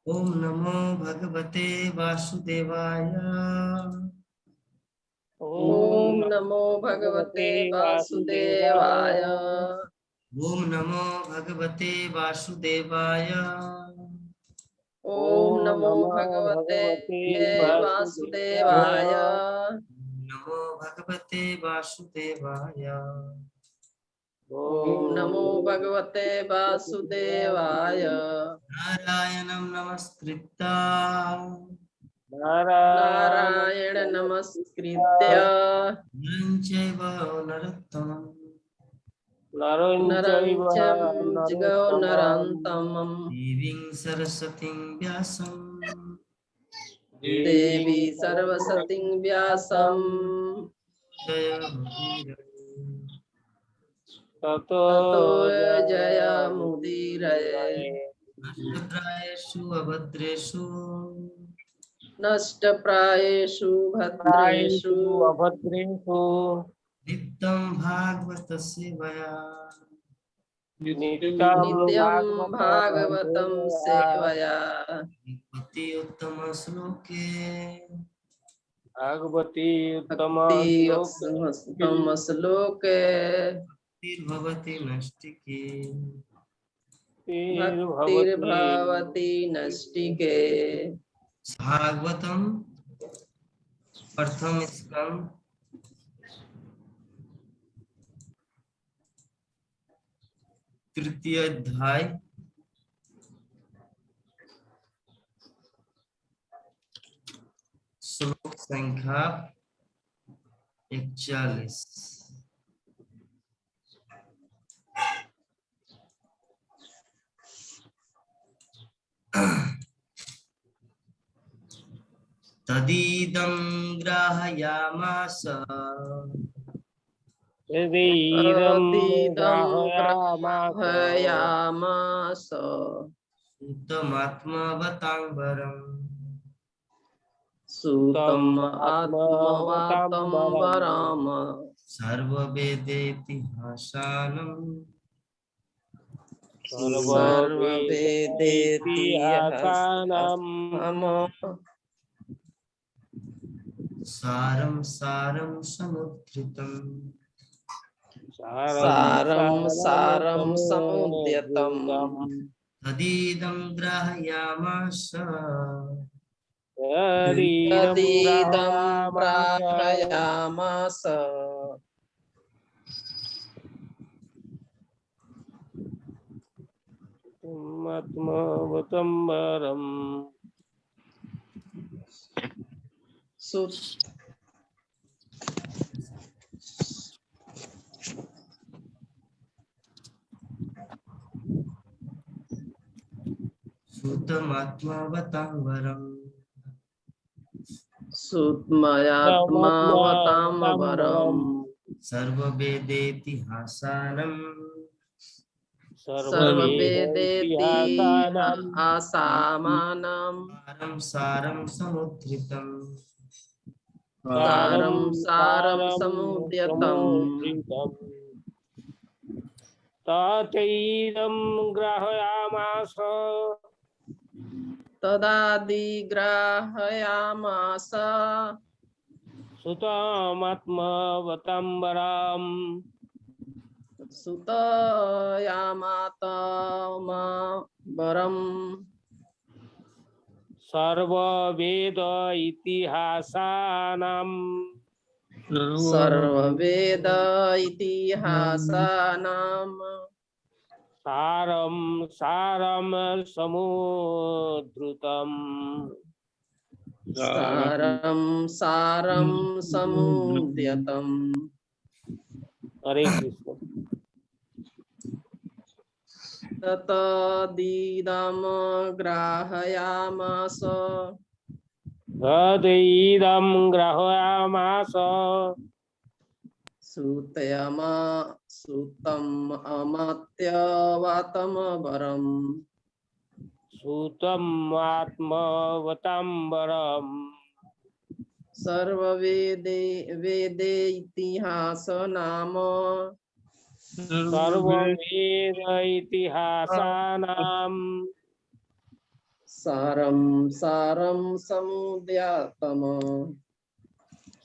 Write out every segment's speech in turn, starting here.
ओम नमो भगवते वासुदेवाय। ओम नमो भगवते वासुदेवाय। ओम नमो भगवते वासुदेवाय। ओम नमो भगवते वासुदेवाय। नमो भगवते वासुदेवाय। ओम नमो भगवते वासुदेवाय। नारायणं नमस्कृत्य नारायण नमस्कृत्य नरं चैव नरोत्तमं नरं चैव नरोत्तमं देवीं सरस्वतीं व्यासं देवी सरस्वतीं व्यासं जयमुदीरये। ततो जयमुदीरये। नष्टप्रायेषु अभद्रेषु नष्टप्रायेषु भद्रेषु अभद्रेषु नित्यं भागवत सेवया नित्यं भागवतं सेवया भक्ति उत्तम श्लोके भगवती उत्तम भक्ति श्लोके उत्तम श्लोके भक्तिर्भवति नष्टिके भक्तिर्भवति नष्टिके। भागवतम प्रथम स्कंद तृतीय अध्याय श्लोक संख्या 41। तदीदं ग्राहयामास तदीदं ग्राहयामास सूतमात्मवतांबरम् सूतम् आत्मवतंबरम् सर्ववेदेतिहासानम् सर्ववेदेतिहासम् सारं सारं समुद्धृतम् सारं समुद्यतम् तदीदं ग्राहयामास तदीदं ग्राहयामास आत्मवतंबरम् सूतमात्मवतांबरम् सूक्ष्मयात्मावतांबरम् सर्ववेदेतिहासानम् सर्ववेदेतिहासामानं सारं सारं समुद्धृतम् सारं समुद्यतम् तदैदं ग्राहयामास तदादिग्राहयामास सुतमात्मवतंबरम् सुतयामातमबरम् सर्ववेद इतिहासानाम् सर्ववेद इतिहासानाम् सारं सारं समुद्धृतम् सारं समुद्यतम्। हरे कृष्ण। ततदीदं ग्राहयामास तदैदं ग्राहयामास सूतम् अमात्यवतमबरम् सूतम् आत्मवतंबरम् वेदे इतिहास नाम सर्ववेद इतिहासानाम् सारं सारं समुद्यतम्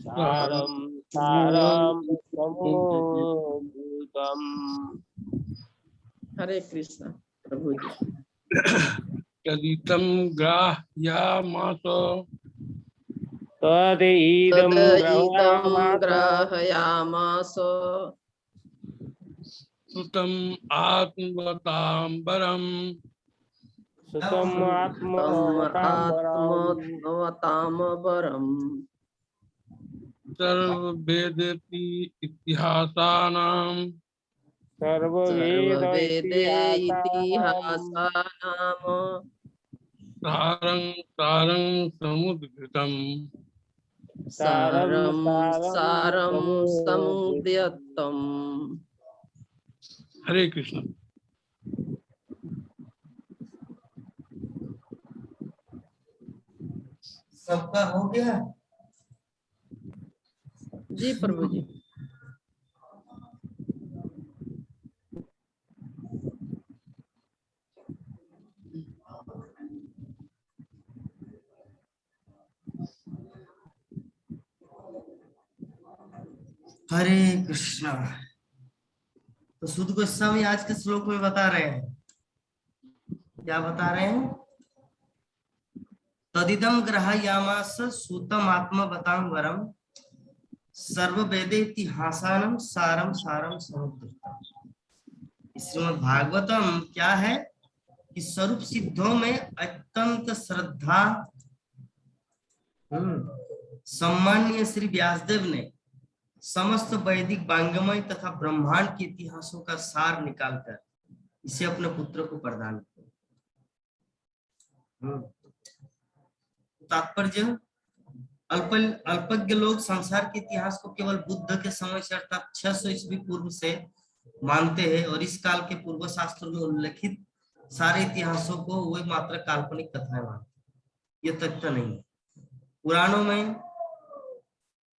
सारं सारं समुद्यतम्। हरे कृष्ण प्रभु जी। तदितं ग्राह्यामास तदिदं तदिदं ग्रहामास ग्राहयामास श्रुतम् आत्मवताम्बरम् सुतम् तम् आत्मवताम्बरम् आत्मवतामवरम् सर्ववेदेति इतिहासानां सर्ववेद सर्ववेदे इतिहासानां इतिहासानां सारं सारं समुद्घृतम्। सारं सारं सारं समुद्यतम्। समुद्यतम्। हरे कृष्ण। सबका हो गया। जी प्रभु जी। हरे कृष्णा। तो सुध गोस्वामी आज के श्लोक में बता रहे हैं, क्या बता रहे हैं? तदिदम ग्रहायामास सूतम आत्मवतां वरम सर्ववेदे इतिहासानम सारम सारम समुद्रतम। श्रीमद् भागवतम क्या है कि स्वरूप सिद्धों में अत्यंत श्रद्धा सम्माननीय श्री व्यासदेव ने समस्त वैदिक वांग्मय तथा ब्रह्मांड के इतिहासों का सार निकालकर इसे अपने पुत्र को प्रदान किया। तात्पर्य, अल्पज्ञ लोग संसार के इतिहास को केवल बुद्ध के समय से अर्थात 600 ईस्वी पूर्व से मानते हैं और इस काल के पूर्व शास्त्रों में उल्लेखित सारे इतिहासों को वे मात्र काल्पनिक कथाएं मानते। ये तथ्य नहीं है। पुराणों में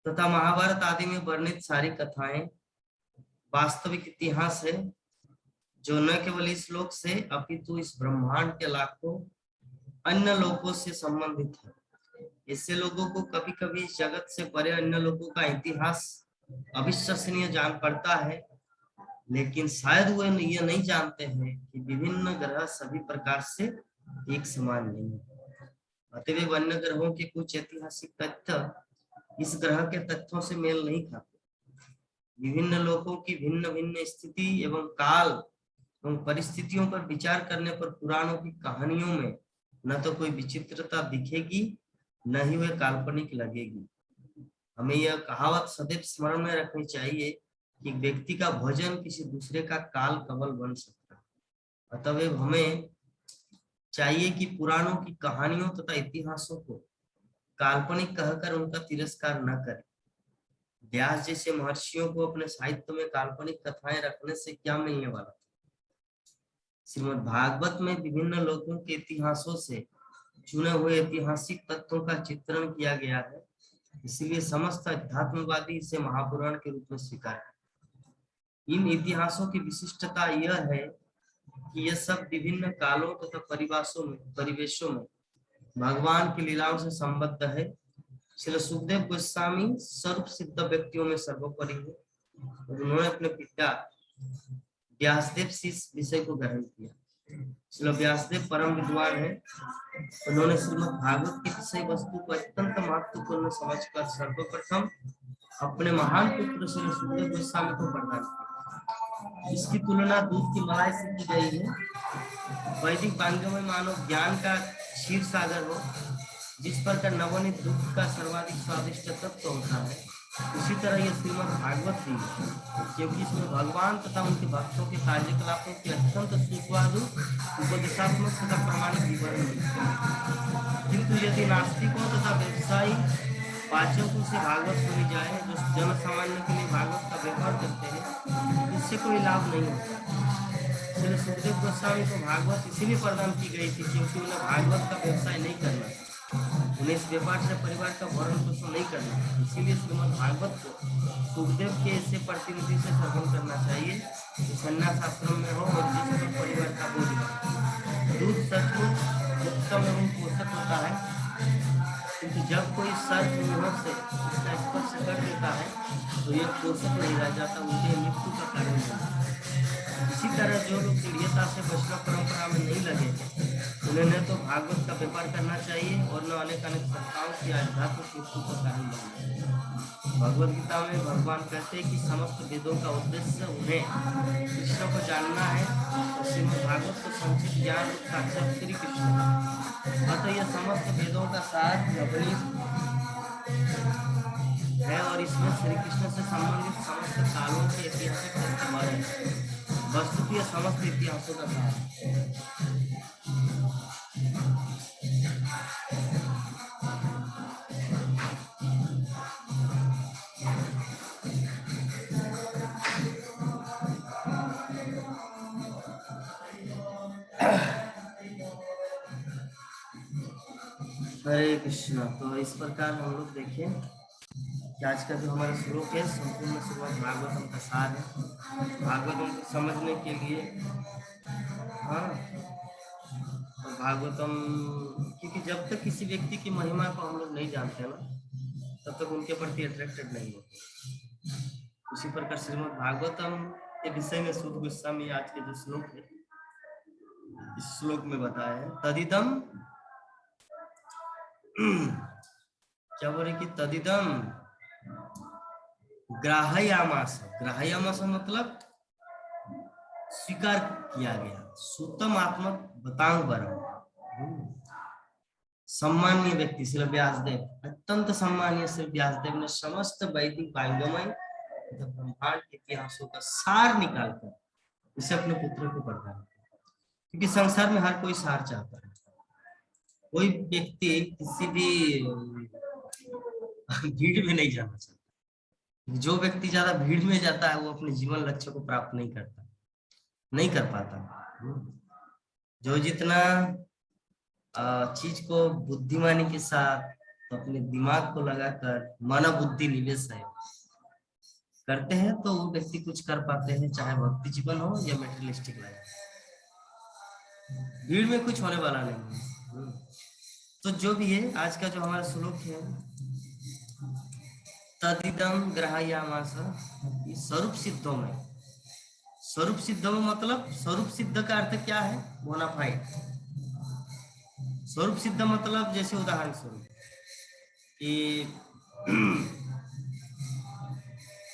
तथा महाभारत आदि में वर्णित सारी कथाएं वास्तविक इतिहास है, जो न केवल इस लोक से अपितु इस ब्रह्मांड के लाखों अन्य लोकों से संबंधित है। इससे लोगों को कभी कभी इस जगत से परे अन्य लोगों का इतिहास अविश्वसनीय जान पड़ता है, लेकिन शायद वे ये नहीं जानते हैं कि विभिन्न ग्रह सभी प्रकार से एक समान नहीं है। अतएव अन्य ग्रहों के कुछ ऐतिहासिक तथ्य इस ग्रह के तथ्यों से मेल नहीं खाते। विभिन्न लोगों की भिन्न भिन्न स्थिति एवं काल एवं परिस्थितियों पर विचार करने पर पुराणों की कहानियों में न तो कोई विचित्रता दिखेगी, न ही वह काल्पनिक लगेगी। हमें यह कहावत सदैव स्मरण में रखनी चाहिए कि व्यक्ति का भोजन किसी दूसरे का काल कवल बन सकता है। अतएव हमें चाहिए कि पुराणों की कहानियों तथा इतिहासों को काल्पनिक कहकर उनका तिरस्कार न करें। व्यास जैसे महर्षियों को अपने साहित्य में काल्पनिक कथाएं रखने से क्या मिलने वाला था? श्रीमद् भागवत में विभिन्न लोगों के इतिहासों से चुने हुए ऐतिहासिक तत्वों का चित्रण किया गया है, इसलिए समस्त अध्यात्मवादी इसे महापुराण के रूप में स्वीकार करते हैं। इन इतिहासों की विशिष्टता यह है कि यह सब विभिन्न कालों तथा परिवेशों में भगवान की लीलाओं से संबद्ध है। श्री सुखदेव गोस्वामी सर्व सिद्ध व्यक्तियों में सर्वोपरि है और उन्होंने अपने पिता व्यासदेव से इस विषय को ग्रहण किया। श्री व्यासदेव परम विद्वान है। उन्होंने श्रीमद् भागवत की विषय वस्तु को अत्यंत महत्वपूर्ण समझकर सर्वप्रथम अपने महान पुत्र श्री सुखदेव गोस्वामी को प्रदान किया। इसकी तुलना दूध की मलाई से की गई है। वैदिक वांग्मय में मानव ज्ञान का क्षीर सागर हो, जिस प्रकार नवनीत दूध का सर्वाधिक स्वादिष्ट तत्व होता है, उसी तरह यह श्रीमद् भागवत भी है, क्योंकि इसमें भगवान तथा उनके भक्तों के कार्यकलापों के अत्यंत सुस्वादु उपदेशात्मक तथा प्रामाणिक विवरण मिलते हैं। किंतु यदि नास्तिकों तथा व्यवसायी वाचकों से भागवत सुनी जाए, जो जन सामान्य के लिए भागवत का व्यवहार करते हैं, इससे कोई लाभ नहीं होता। श्री सुखदेव गोस्वामी को भागवत इसीलिए प्रदान की गई थी क्योंकि उन्हें भागवत का व्यवसाय नहीं करना, उन्हें इस व्यापार से परिवार का भरण पोषण नहीं करना। इसीलिए श्रीमद् भागवत को सुखदेव के ऐसे प्रतिनिधि से श्रवण करना चाहिए जो संन्यास आश्रम में हो और जिस पर परिवार का बोझ हो। दूध सचमुच उत्तम एवं होता है, किंतु जब कोई सर्प मुंह से इसका स्पर्श कर देता है तो ये पोषक नहीं रह जाता, उनके मृत्यु का कारण बनता है। इसी तरह जो लोग दृढ़ता से वैष्णव परंपरा में नहीं लगे उन्हें न तो भागवत का व्यापार करना चाहिए और न अनेक संस्थाओं की आध्यात्मिक मृत्यु का कारण बनना चाहिए। भगवद गीता में भगवान कहते हैं कि समस्त वेदों का उद्देश्य उन्हें कृष्ण को जानना है और श्रीमद् भागवत को संक्षिप्त ज्ञान साक्षात श्री कृष्ण है। अतः यह समस्त वेदों का सार नवनीत है और इसमें श्री कृष्ण से संबंधित समस्त कालों के ऐतिहासिक तथ्य भरे हैं। वस्तुतः यह समस्त इतिहासों का सार है। हरे कृष्णा। तो इस प्रकार हम लोग देखें कि आज का जो हमारा श्लोक है संपूर्ण श्रीमद् भागवतम का सार है। भागवतम को समझने के लिए हाँ तो भागवतम, क्योंकि जब तक किसी व्यक्ति की महिमा को हम लोग नहीं जानते ना तब तक उनके प्रति अट्रैक्टेड नहीं होते। उसी प्रकार श्रीमद् भागवतम के विषय में शुद्ध गोस्वामी आज के जो श्लोक है इस श्लोक में बताया है तदिदम, क्या बोले कि तदिदम ग्राहयामास। ग्राहयामास मतलब स्वीकार किया गया। सुतम आत्मा बतांग बरम, सम्मानीय व्यक्ति श्री व्यासदेव, अत्यंत सम्मानीय श्री व्यासदेव ने समस्त वैदिक वांग्मय तथा ब्रह्मांड के इतिहासों का सार निकालकर इसे अपने पुत्र को प्रदान किया। क्योंकि संसार में हर कोई सार चाहता है। कोई व्यक्ति किसी भी भीड़ में नहीं जाना चाहता। जो व्यक्ति ज्यादा भीड़ में जाता है वो अपने जीवन लक्ष्य को प्राप्त नहीं करता, नहीं कर पाता। जो जितना चीज को बुद्धिमानी के साथ तो अपने दिमाग को लगाकर मन बुद्धि निवेश है करते हैं तो वो व्यक्ति कुछ कर पाते हैं, चाहे भक्ति जीवन हो या मेटेरियलिस्टिक लाइफ। भीड़ में कुछ होने वाला नहीं है। तो जो भी है आज का जो हमारा श्लोक है तदिदम ग्राहयामास, स्वरूप सिद्धों में, स्वरूप सिद्धों में मतलब स्वरूप सिद्ध का अर्थ क्या है? बोनाफाइड। स्वरूप सिद्ध मतलब जैसे उदाहरण स्वरूप कि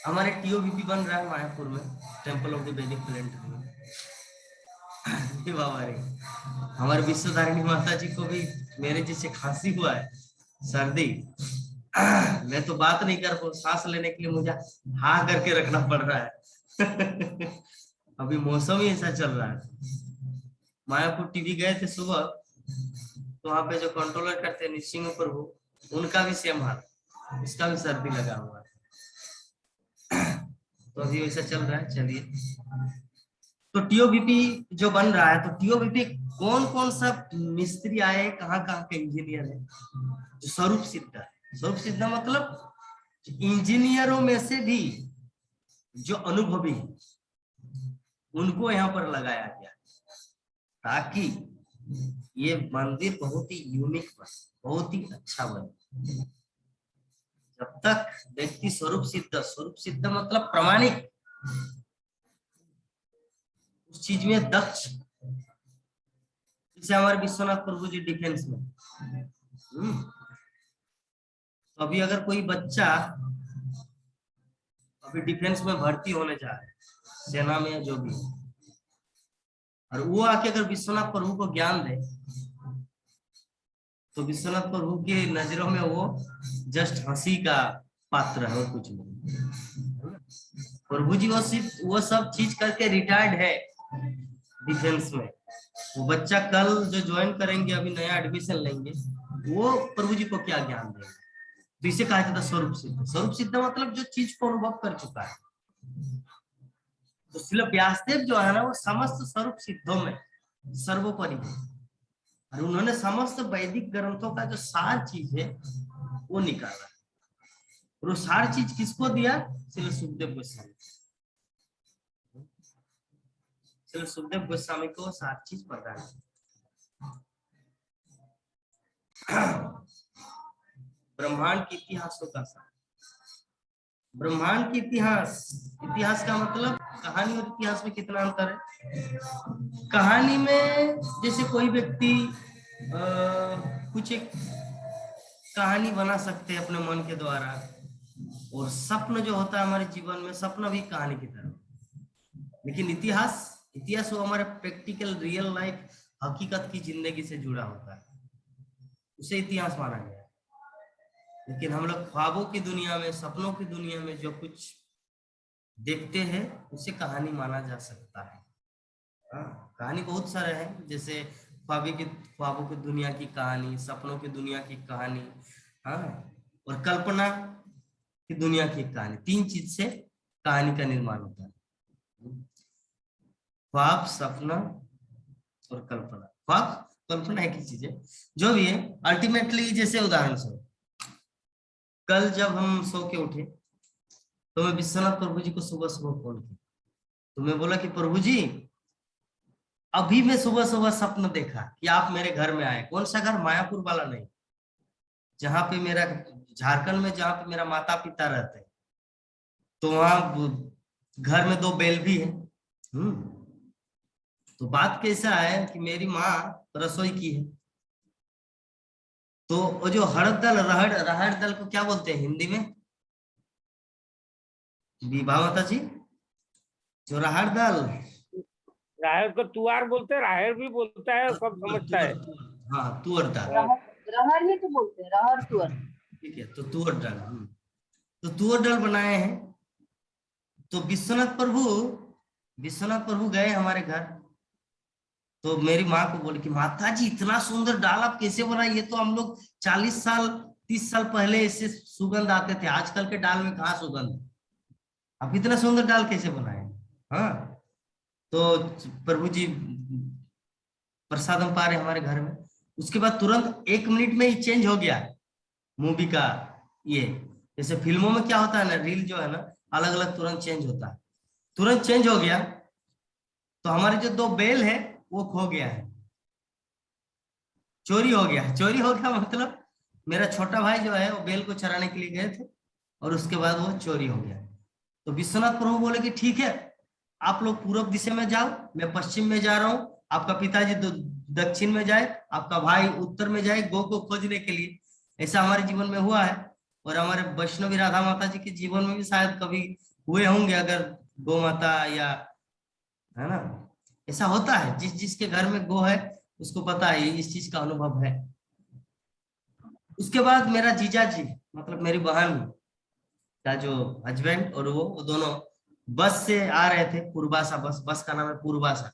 हमारे टीओबीपी बन रहा है मायापुर में, टेम्पल ऑफ द वैदिक प्लेनेटरी में। बाबा रे, हमारे विश्वधारिणी माता जी को भी मेरे जैसे खांसी हुआ है, सर्दी। मैं तो बात नहीं कर पाऊँ, सांस लेने के लिए मुझे हाँ करके रखना पड़ रहा है। अभी मौसम ही ऐसा चल रहा है। मायापुर टीवी गए थे सुबह, तो वहां पे जो कंट्रोलर करते हैं निसिंह प्रभु, उनका भी सेम हाल, उसका भी सर्दी लगा हुआ है। तो अभी वैसा चल रहा है। चलिए, तो टीओबीपी जो बन रहा है, तो टीओबीपी कौन कौन सा मिस्त्री आए, कहाँ कहाँ के इंजीनियर है जो स्वरूप सिद्ध है। स्वरूप सिद्ध मतलब इंजीनियरों में से भी जो अनुभवी है उनको यहाँ पर लगाया गया ताकि ये मंदिर बहुत ही यूनिक बने, बहुत ही अच्छा बने। जब तक व्यक्ति स्वरूप सिद्ध मतलब प्रमाणिक, उस चीज में दक्ष, जैसे हमारे विश्वनाथ प्रभु जी डिफेंस में। तो अभी अगर कोई बच्चा अभी डिफेंस में भर्ती होने जा रहा है, सेना में या जो भी, और वो आके अगर विश्वनाथ प्रभु को ज्ञान दे तो विश्वनाथ प्रभु की नजरों में वो जस्ट हंसी का पात्र है और कुछ नहीं। प्रभु जी वो सब चीज करके रिटायर्ड है डिफेंस में। वो बच्चा कल जो ज्वाइन करेंगे, अभी नया एडमिशन लेंगे, वो प्रभु जी को क्या ज्ञान देंगे? तो इसे कहा जाता है स्वरूप सिद्ध। स्वरूप सिद्ध मतलब जो चीज को अनुभव कर चुका है। तो श्रील व्यासदेव जो है ना, वो समस्त स्वरूप सिद्धों में सर्वोपरि है, और उन्होंने समस्त वैदिक ग्रंथों का जो सार चीज है वो निकाला। और वो सार चीज किसको दिया? श्रील सुखदेव गोस्वामी। श्रील सुखदेव गोस्वामी को सार चीज पता है। ब्रह्मांड के इतिहासों का सार। ब्रह्मांड की इतिहास, इतिहास का मतलब कहानी और इतिहास में कितना अंतर है। कहानी में जैसे कोई व्यक्ति कुछ एक कहानी बना सकते हैं अपने मन के द्वारा, और स्वप्न जो होता है हमारे जीवन में, सपना भी कहानी की तरह। लेकिन इतिहास, इतिहास वो हमारे प्रैक्टिकल रियल लाइफ हकीकत की जिंदगी से जुड़ा होता है, उसे इतिहास माना गया है। लेकिन हम लोग ख्वाबों की दुनिया में, सपनों की दुनिया में जो कुछ देखते हैं उसे कहानी माना जा सकता है। हाँ, कहानी बहुत सारे हैं, जैसे ख्वाबों की दुनिया की कहानी, सपनों की दुनिया की कहानी, हाँ, और कल्पना की दुनिया की कहानी। तीन चीज से कहानी का निर्माण होता है, ख्वाब, सपना और कल्पना। ख्वाब कल्पना एक ही चीज है, जो भी है अल्टीमेटली। जैसे उदाहरण से, कल जब हम सो के उठे तो मैं विश्वनाथ प्रभु जी को सुबह सुबह फोन किया, तो मैं बोला कि प्रभु जी, अभी मैं सुबह सुबह सपन देखा कि आप मेरे घर में आए। कौन सा घर? मायापुर वाला नहीं, जहाँ पे मेरा, झारखंड में जहाँ पे मेरा माता पिता रहते हैं, तो वहां घर में 2 बैल भी है। तो बात कैसा है कि मेरी माँ रसोई की है, तो वो जो हड़द दल, राहड़ दल को क्या बोलते हैं हिंदी में? विभा माता जी, जो राहड़ दाल, राहेर को तुआर बोलते हैं, राहेर भी बोलता है, सब समझता है। हाँ, तुअर दाल, रहर ही तो बोलते हैं, रहर तुअर। ठीक है, तो तुअर दाल, तो तुअर दाल बनाए हैं। तो विश्वनाथ प्रभु गए हमारे घर, तो मेरी माँ को बोले कि माता जी, इतना सुंदर दाल आप कैसे बनाई? ये तो हम लोग 40 साल 30 साल पहले इससे सुगंध आते थे, आजकल के दाल में कहाँ सुगंध है, आप इतना सुंदर दाल कैसे बनाए? हाँ, तो प्रभु जी प्रसादम पा रहे हमारे घर में। उसके बाद तुरंत 1 मिनट में ही चेंज हो गया मूवी का। ये जैसे फिल्मों में क्या होता है ना, रील जो है ना, अलग अलग तुरंत चेंज होता है, तुरंत चेंज हो गया। तो हमारे जो 2 बैल है वो खो गया है, चोरी हो गया। चोरी हो गया मतलब मेरा छोटा भाई जो है वो बैल को चराने के लिए गए थे, और उसके बाद वो चोरी हो गया। तो विश्वनाथ प्रभु बोले कि ठीक है, आप लोग पूर्व दिशा में जाओ, मैं पश्चिम में जा रहा हूँ, आपका पिताजी दक्षिण में जाए, आपका भाई उत्तर में जाए गौ को खोजने के लिए। ऐसा हमारे जीवन में हुआ है, और हमारे वैष्णवी राधा माता जी के जीवन में भी शायद कभी हुए होंगे, अगर गौ माता, या है ना, ऐसा होता है। जिसके घर में गौ है उसको पता है, इस चीज का अनुभव है। उसके बाद मेरा जीजा जी, मतलब मेरी बहन का जो हस्बैंड और वो दोनों बस से आ रहे थे, पूर्वासा बस का नाम है पूर्वासा।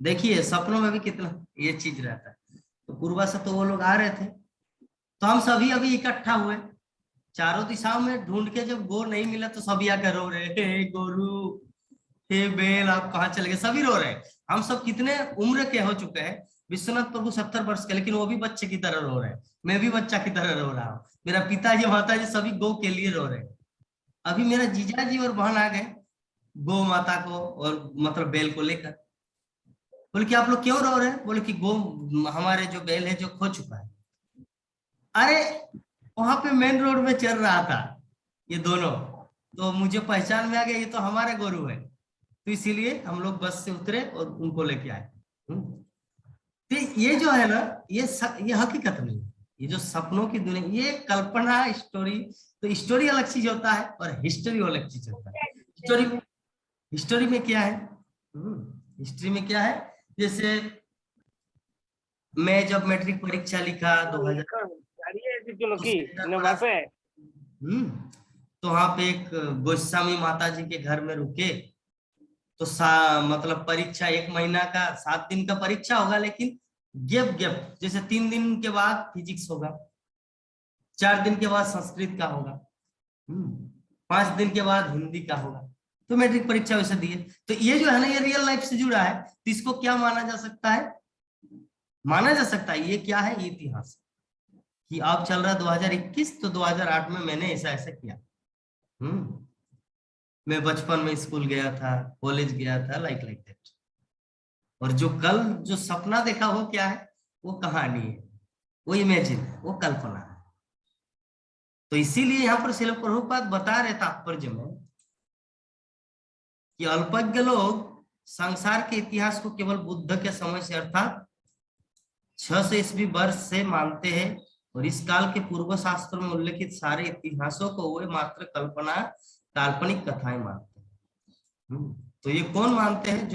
देखिए सपनों में भी कितना ये चीज रहता है। तो पूर्वासा तो वो लोग आ रहे थे, तो हम सभी अभी इकट्ठा हुए, चारों दिशाओं में ढूंढ के जब गो नहीं मिला तो सभी आकर रो रहे, हे गोरू, हे बेल, आप कहाँ चले गए? सभी रो रहे हैं। हम सब कितने उम्र के हो चुके हैं, विश्वनाथ प्रभु 70 वर्ष के, लेकिन वो भी बच्चे की तरह रो रहे हैं, मैं भी बच्चा की तरह रो रहा हूँ, मेरा पिताजी माताजी सभी गौ के लिए रो रहे हैं। अभी मेरा जीजा जी और बहन आ गए गौ माता को और मतलब बैल को लेकर। बोले कि आप लोग क्यों रो रहे हैं? बोले कि गो, हमारे जो बैल है जो खो चुका है। अरे वहां पे मेन रोड में चल रहा था ये दोनों, तो मुझे पहचान में आ गया ये तो हमारे गोरू है, तो इसीलिए हम लोग बस से उतरे और उनको लेके आए। तो ये जो है ना, ये हकीकत नहीं है, ये जो सपनों की दुनिया, ये कल्पना स्टोरी। तो स्टोरी अलग चीज होता है और हिस्ट्री अलग चीज होता है। हिस्टोरी में क्या है, हिस्ट्री में क्या है, जैसे मैं जब मैट्रिक परीक्षा लिखा 2000, तो वहां पे एक गोस्वामी माता जी के घर में रुके। तो मतलब परीक्षा 1 महीना का 7 दिन का परीक्षा होगा, लेकिन गैप जैसे 3 दिन के बाद फिजिक्स होगा, 4 दिन के बाद संस्कृत का होगा, 5 दिन के बाद हिंदी का होगा। तो मैट्रिक परीक्षा वैसे दिए। तो ये जो है ना, ये रियल लाइफ से जुड़ा है, तो इसको क्या माना जा सकता है? माना जा सकता है ये क्या है, ये इतिहास कि अब चल रहा 2021, तो 2008 में मैंने ऐसा ऐसा किया। मैं बचपन में स्कूल गया था, कॉलेज गया था, लाइक दैट। और जो कल जो सपना देखा वो क्या है? वो कहानी है, वो इमेजिन है, वो कल्पना है। तो इसीलिए यहाँ पर श्रील प्रभुपाद बता रहे तात्पर्य में कि अल्पज्ञ लोग संसार के इतिहास को केवल बुद्ध के समय से अर्थात 600 ईस्वी वर्ष से मानते हैं और इस काल के पूर्व शास्त्रों में उल्लेखित सारे इतिहासों को वे मात्र कल्पना काल्पनिक कथाएं मानते हैं। तो ये कौन मानते हैं?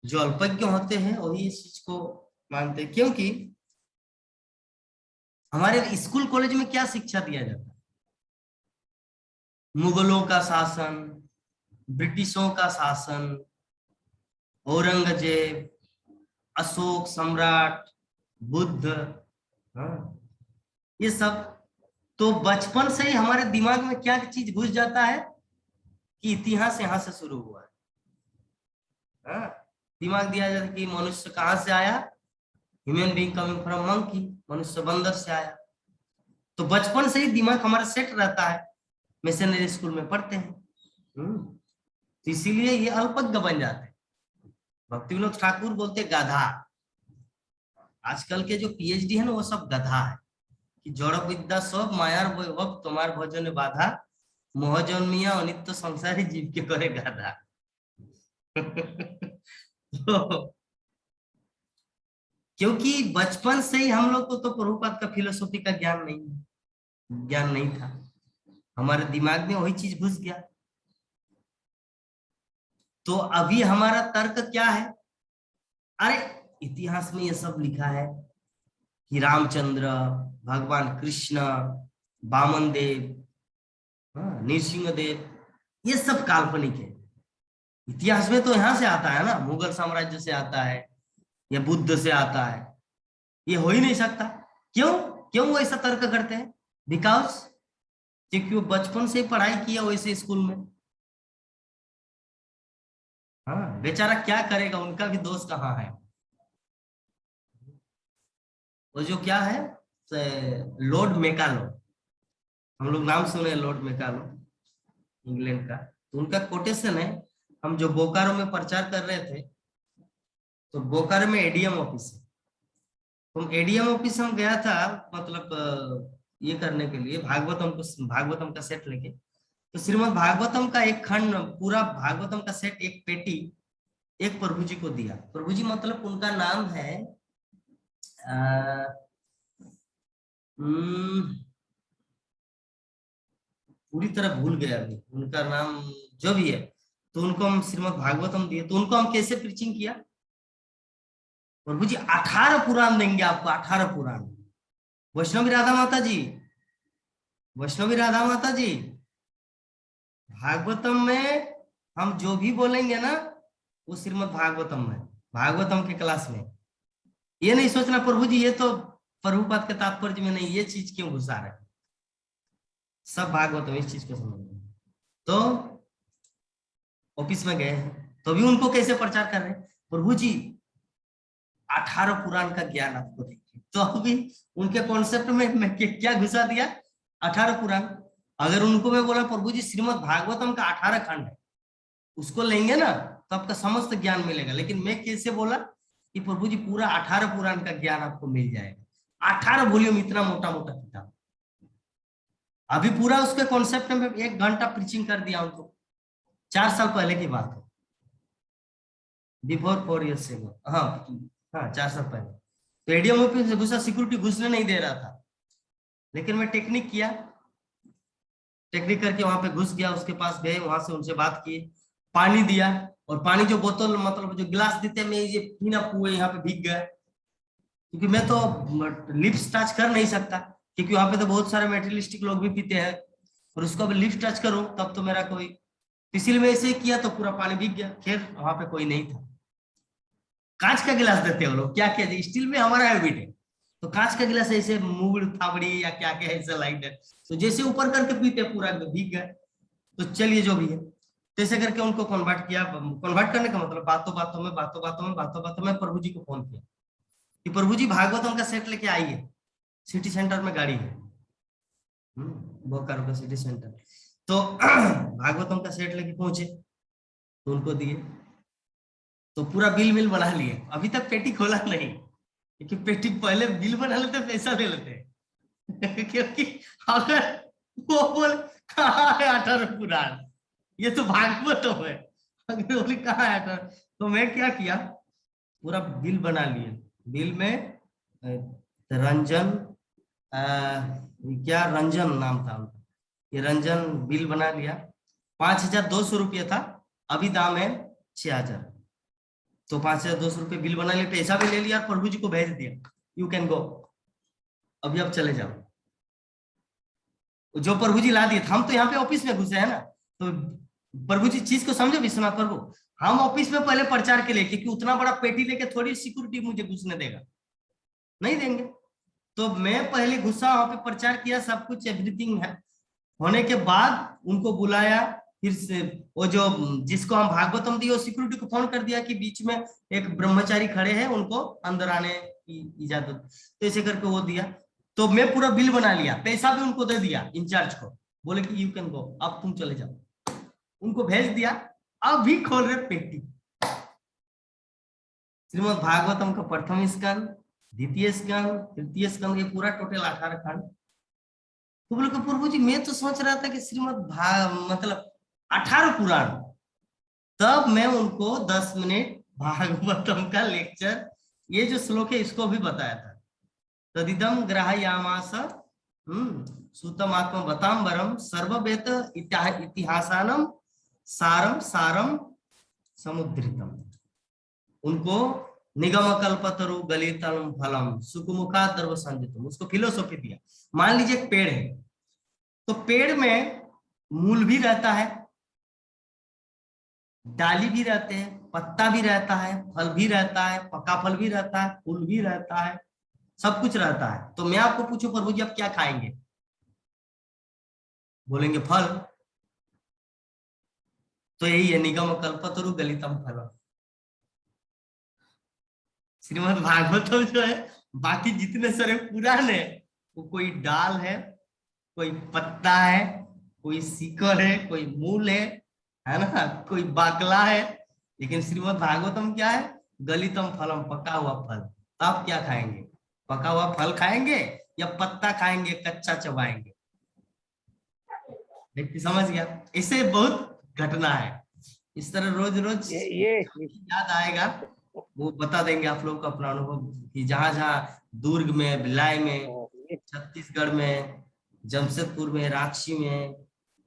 जो अल्पज्ञ होते हैं वही इस चीज को मानते हैं। क्योंकि हमारे स्कूल कॉलेज में क्या शिक्षा दिया जाता है? मुगलों का शासन, ब्रिटिशों का शासन, औरंगजेब, अशोक सम्राट, बुद्ध, ये सब। तो बचपन से ही हमारे दिमाग में क्या चीज घुस जाता है कि इतिहास यहां से शुरू हुआ है। दिमाग दिया जाता है कि मनुष्य कहां से आया, human being coming from monkey, मनुष्य बंदर से आया। तो बचपन से ही दिमाग हमारा सेट रहता है, मिशनरी स्कूल में पढ़ते हैं। तो इसीलिए ये अल्पज्ञ बन जाते हैं। भक्ति विनोद ठाकुर बोलते गधा। आजकल के जो पीएचडी है ना वो सब गधा है कि जड़ विद्या सब मायार वैभव तुम्हार भजन बाधा, मोह जन्मिया अनित्य संसारी जीव के करे गाधा। तो क्योंकि बचपन से ही हम लोग को तो प्रभुपाद का फिलोसॉफी का ज्ञान नहीं था, हमारे दिमाग में वही चीज घुस गया। तो अभी हमारा तर्क क्या है? अरे इतिहास में ये सब लिखा है कि रामचंद्र, भगवान कृष्ण, वामन देव, नृसिंह देव, ये सब काल्पनिक है। इतिहास में तो यहां से आता है ना, मुगल साम्राज्य से आता है या बुद्ध से आता है, ये हो ही नहीं सकता। क्यों वो ऐसा तर्क करते हैं? बिकॉज क्योंकि वो बचपन से पढ़ाई किया वैसे स्कूल में। हाँ, बेचारा क्या करेगा, उनका भी दोष कहाँ है। वो जो क्या है, लॉर्ड मैकालो, हम लोग नाम सुने लॉर्ड मैकालो, इंग्लैंड का। तो उनका कोटेशन है, हम जो बोकारो में प्रचार कर रहे थे, तो बोकारो में एडीएम ऑफिस है। तो एडीएम ऑफिस हम गया था, मतलब ये करने के लिए भागवतम का सेट लेके। तो श्रीमद् भागवतम का एक खंड, पूरा भागवतम का सेट, एक पेटी एक प्रभु जी को दिया। प्रभु जी मतलब उनका नाम है पूरी तरह भूल गया अभी उनका नाम, जो भी है। तो उनको हम श्रीमद् भागवतम दिए। तो उनको हम कैसे प्रीचिंग किया? प्रभु जी 18 पुराण देंगे आपको, 18 पुराण। वैष्णवी राधा माता जी, भागवतम में हम जो भी बोलेंगे ना वो श्रीमद् भागवतम में, भागवतम के क्लास में। ये नहीं सोचना प्रभु जी ये तो प्रभुपाद के तात्पर्य में नहीं, ये चीज क्यों घुसा रहे, सब भागवतम, इस चीज को समझना। तो ऑफिस में गए हैं, तो भी उनको कैसे प्रचार कर रहे हैं? प्रभु जी 18 पुराण का ज्ञान आपको देंगे। तो अभी उनके कॉन्सेप्ट में क्या घुसा दिया? 18 पुराण। अगर उनको मैं बोला प्रभु जी श्रीमद् भागवतम का 18 खंड है, उसको लेंगे ना तो आपका समस्त ज्ञान मिलेगा। लेकिन मैं कैसे बोला कि प्रभु जी पूरा 18 पुराण का ज्ञान आपको मिल जाएगा। 18 वॉल्यूम, इतना मोटा मोटा किताब। अभी पूरा उसके कॉन्सेप्ट में 1 घंटा प्रीचिंग कर दिया उनको। 4 साल पहले की बात है, बिफोर 4 years से। हाँ 4 साल पहले। तो एडीएम ऑफिस से घुसा, सिक्योरिटी घुसने नहीं दे रहा था, लेकिन मैं टेक्निक किया, टेक्निक करके वहां पे घुस गया, उसके पास गए, वहां से उनसे बात की, पानी दिया। और पानी जो बोतल, मतलब जो गिलास देते, मैं ये पीना पुए यहाँ पे भीग गया, क्योंकि मैं तो लिप्स टच कर नहीं सकता, क्योंकि वहां पे तो बहुत सारे मेटेरियलिस्टिक लोग भी पीते हैं, और उसको अगर लिप्स टच करूं तब तो मेरा कोई, इसीलिए मैं ऐसे ही किया तो पूरा पानी भीग गया। खैर वहां पे कोई नहीं था। कांच का गिलास देते हैं लोग, क्या किया जाए, स्टील में हमारा हैबिट है, तो कांच का गिलास ऐसे मूंग थावड़ी या क्या क्या ऐसा लाइट है, तो जैसे ऊपर करके पीते पूरा भीग गए। तो चलिए जो भी है, तैसे करके उनको कन्वर्ट किया। कन्वर्ट करने का मतलब बातों बातों में प्रभु जी को फोन किया कि प्रभु जी भागवतम का सेट लेके आइए, सिटी सेंटर में गाड़ी है, बोकारो का सिटी सेंटर। तो भागवतम का सेट लेके पहुंचे, तो उनको दिए, तो पूरा बिल बना लिए। अभी तक पेटी खोला नहीं, क्योंकि पेटी पहले बिल बना लेते, पैसा दे लेते। क्योंकि अगर वो बोले कहाँ है 18 पुराण, ये तो भागवत है, अगर बोले कहाँ है 18, तो मैं क्या किया, पूरा बिल बना लिए। बिल में रंजन, क्या रंजन नाम था उनका, ये रंजन बिल बना लिया। 5,200 रुपये था, अभी दाम है 6,000। तो 5,200 रुपये बिल बना लिया, पैसा भी ले लिया, प्रभु जी को भेज दिया, यू कैन गो, अभी अब चले जाओ। जो प्रभु जी ला दिए थे, हम तो यहाँ पे ऑफिस में घुसे हैं ना, तो प्रभु जी चीज को समझो विश्वनाथ प्रभु, हम ऑफिस में पहले प्रचार के लिए, क्योंकि उतना बड़ा पेटी लेके थोड़ी सिक्योरिटी मुझे घुसने देगा, नहीं देंगे। तो मैं पहले घुसा, वहां पे प्रचार किया, सब कुछ एवरीथिंग है होने के बाद उनको बुलाया। फिर से वो जो जिसको हम भागवतम दिए, सिक्योरिटी को फोन कर दिया कि बीच में एक ब्रह्मचारी खड़े हैं, उनको अंदर आने की इजाजत, तो ऐसे करके वो दिया। तो मैं पूरा बिल बना लिया, पैसा भी उनको दे दिया इंचार्ज को, बोले कि यू कैन गो, अब तुम चले जाओ, उनको भेज दिया। अब भी खोल रहे पेटी, श्रीमद् भागवतम का प्रथम स्कंद, द्वितीय स्कंद, तृतीय स्कंद, ये पूरा टोटल 18 खंड। तो बोले प्रभु जी मैं तो सोच रहा था कि श्रीमद् मतलब 18 पुराण। तब मैं उनको 10 मिनट भागवतम का लेक्चर, ये जो श्लोक है इसको भी बताया था। तदिदम ग्राहयामास सूतम आत्म बताम्बरम सर्ववेद इतिहासानम सारम सारम समुद्रितम। उनको निगम कल्पतरु गलितम फलम सुकुमुखा द्रव संजितम, उसको फिलोसॉफी दिया। मान लीजिए एक पेड़ है, तो पेड़ में मूल भी रहता है, डाली भी रहते हैं, पत्ता भी रहता है, फल भी रहता है, पका फल भी रहता है, फूल भी रहता है, सब कुछ रहता है। तो मैं आपको पूछूं प्रभु जी आप क्या खाएंगे, बोलेंगे फल। तो यही है निगम कल्पतरु गलितम फलम। श्रीमद् भागवतम जो है, बाकी जितने सारे पुराण है, वो कोई डाल है, कोई पत्ता है, कोई सीकर है, कोई मूल है ना, कोई बाकला है। लेकिन श्रीमद् भागवतम क्या है, गलितम फलम, पका हुआ फल। तो आप क्या खाएंगे, पका हुआ फल खाएंगे या पत्ता खाएंगे, कच्चा चबाएंगे? व्यक्ति समझ गया। इससे बहुत घटना है, इस तरह रोज रोज ये याद आएगा, वो बता देंगे आप लोग को अपना अनुभव, कि जहां जहाँ दुर्ग में, भिलाई में, छत्तीसगढ़ में, जमशेदपुर में, रांची में,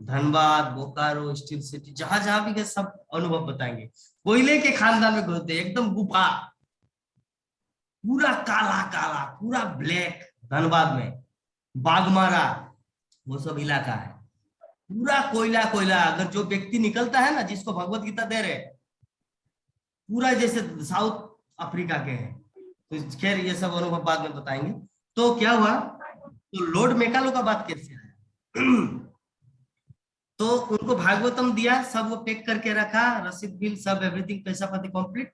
धनबाद, बोकारो, स्टील सिटी, जहां जहां भी गए सब अनुभव बताएंगे। कोयले के खानदान में घुसते, एकदम गुफा, पूरा काला काला, पूरा ब्लैक। धनबाद में बागमारा, वो सब इलाका है, पूरा कोयला कोयला। अगर जो व्यक्ति निकलता है ना, जिसको भगवत गीता दे रहे, पूरा जैसे साउथ अफ्रीका के हैं। तो खैर ये सब अनुभव बाद में बताएंगे। तो क्या हुआ, तो लॉर्ड मैकालो का बात कैसे आया? तो उनको भागवतम दिया, सब वो पैक करके रखा, रसीद बिल सब एवरीथिंग, पैसा पाती कंप्लीट।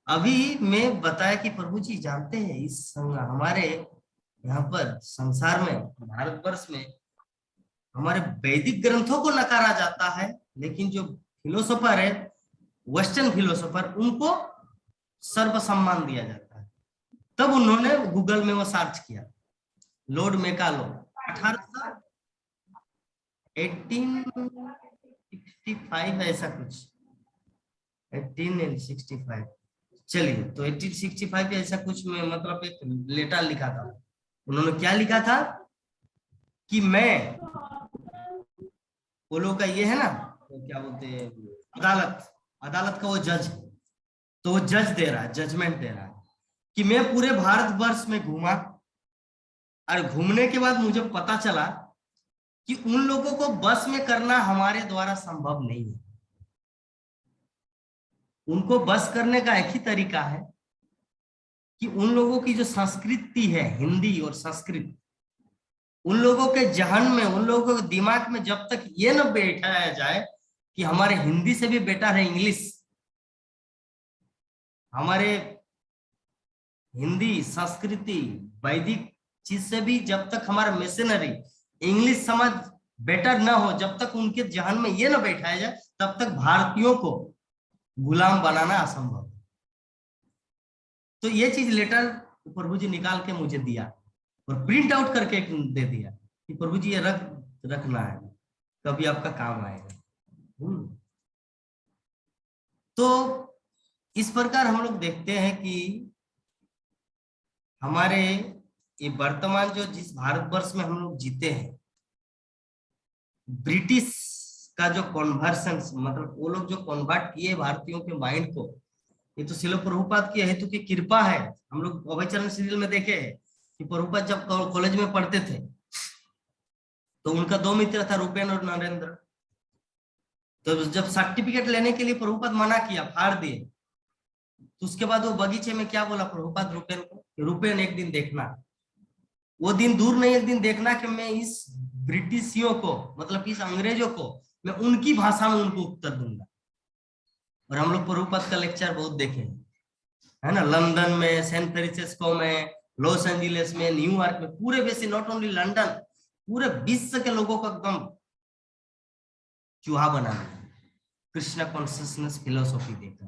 अभी मैं बताया कि प्रभु जी जानते हैं, इस हमारे यहाँ पर संसार में, भारतवर्ष में, हमारे वैदिक ग्रंथों को नकारा जाता है, लेकिन जो फिलोसोफर है, वेस्टर्न फिलोसोफर, उनको सर्वसम्मान दिया जाता है। तब उन्होंने गूगल में वो सर्च किया, लॉर्ड मैकालो 1865 ऐसा कुछ, 1865, चलिए। तो 1865 ऐसा कुछ में, मतलब एक लेटर लिखा था। उन्होंने क्या लिखा था कि मैं, वो लोग का ये है ना, तो क्या बोलते हैं, अदालत का वो जज, तो वो जज दे रहा है, जजमेंट दे रहा है कि मैं पूरे भारतवर्ष में घूमा, और घूमने के बाद मुझे पता चला कि उन लोगों को बस में करना हमारे द्वारा संभव नहीं है। उनको बस करने का एक ही तरीका है कि उन लोगों की जो संस्कृति है, हिंदी और संस्कृत, उन लोगों के जहन में, उन लोगों के दिमाग में जब तक ये न बैठाया जाए कि हमारे हिंदी से भी बेटर है इंग्लिश, हमारे हिंदी, संस्कृति, वैदिक चीज से भी जब तक हमारा मिशनरी इंग्लिश समझ बेटर ना हो, जब तक उनके जहन में ये ना बैठाया जाए, तब तक भारतीयों को गुलाम बनाना असंभव है। तो ये चीज लेटर प्रभु जी निकाल के मुझे दिया, और प्रिंट आउट करके दे दिया कि प्रभु जी ये रखना है, कभी आपका काम आएगा। तो इस प्रकार हम लोग देखते हैं कि हमारे ये वर्तमान जो जिस भारतवर्ष में हम लोग जीते हैं, ब्रिटिश का जो कन्वर्सन, मतलब वो लोग जो कन्वर्ट किए भारतीयों के माइंड को, ये तो शिल प्रभुपाद की हेतु की कृपा है। हम लोग अभयचरण सीरियल में देखे हैं कि प्रभुपाद जब कॉलेज में पढ़ते थे तो उनका 2 मित्र था, रूपेन और नरेंद्र। तो जब सर्टिफिकेट लेने के लिए प्रभुपाद मना किया, फाड़ दिए, तो उसके बाद वो बगीचे में क्या बोला प्रभुपाद रूपेन को, रूपेन एक दिन देखना, वो दिन दूर नहीं, एक दिन देखना कि मैं इस ब्रिटिशियों को, मतलब इस अंग्रेजों को, मैं उनकी भाषा में उनको उत्तर दूंगा। और हम लोग प्रभुपाद का लेक्चर बहुत देखे है ना, लंदन में, सैन फ्रांसिस्को में, लॉस एंजिल्स में, न्यूयॉर्क में, पूरे वैसे नॉट ओनली लंदन, पूरे विश्व के लोगों का एकदम चूहा बना कृष्णा कॉन्शियसनेस फिलोसॉफी देखा।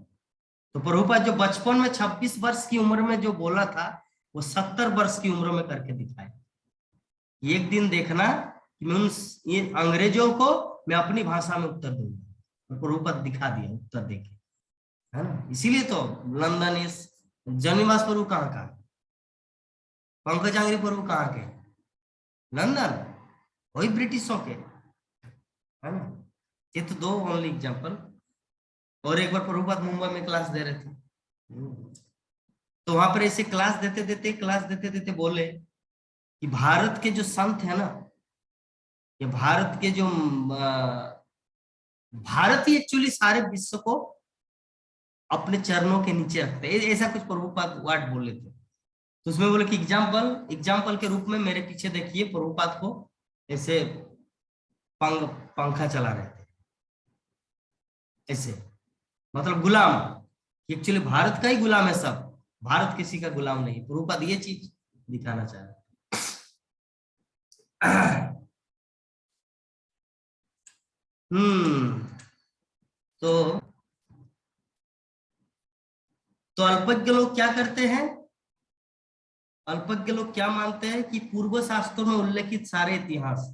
तो प्रभुपाद जो बचपन में 26 वर्ष की उम्र में जो बोला था, वो 70 वर्ष की उम्र में करके दिखाया। एक दिन देखना कि मैं ये अंग्रेजों को मैं अपनी भाषा में उत्तर दूंगा, और प्रभुपाद दिखा दिया उत्तर देके, है ना। इसीलिए तो लंदन इस जनिवास प्रभु कहाँ का, पंकज आंग्री प्रभु कहाँ के, लंदन, वही ब्रिटिशों के, है ना। ये तो 2 ओनली एग्जाम्पल। और एक बार प्रभुपाद मुंबई में क्लास दे रहे थे, तो वहां पर ऐसे क्लास देते देते बोले कि भारत के जो संत है ना, ये भारत के जो भारत ही एक्चुअली सारे विश्व को अपने चरणों के नीचे रखते हैं, ऐसा कुछ प्रभुपाद वर्ड बोले थे। तो उसमें बोले कि एग्जाम्पल के रूप में मेरे पीछे देखिए, प्रभुपाद को ऐसे पंखा चला रहे थे ऐसे, मतलब गुलाम, एक्चुअली भारत का ही गुलाम है सब, भारत किसी का गुलाम नहीं। प्रभुपाद ये चीज दिखाना चाह रहे। तो अल्पज्ञ लोग क्या करते हैं, अल्पज्ञ लोग क्या मानते हैं कि पूर्व शास्त्रों में उल्लेखित सारे इतिहास,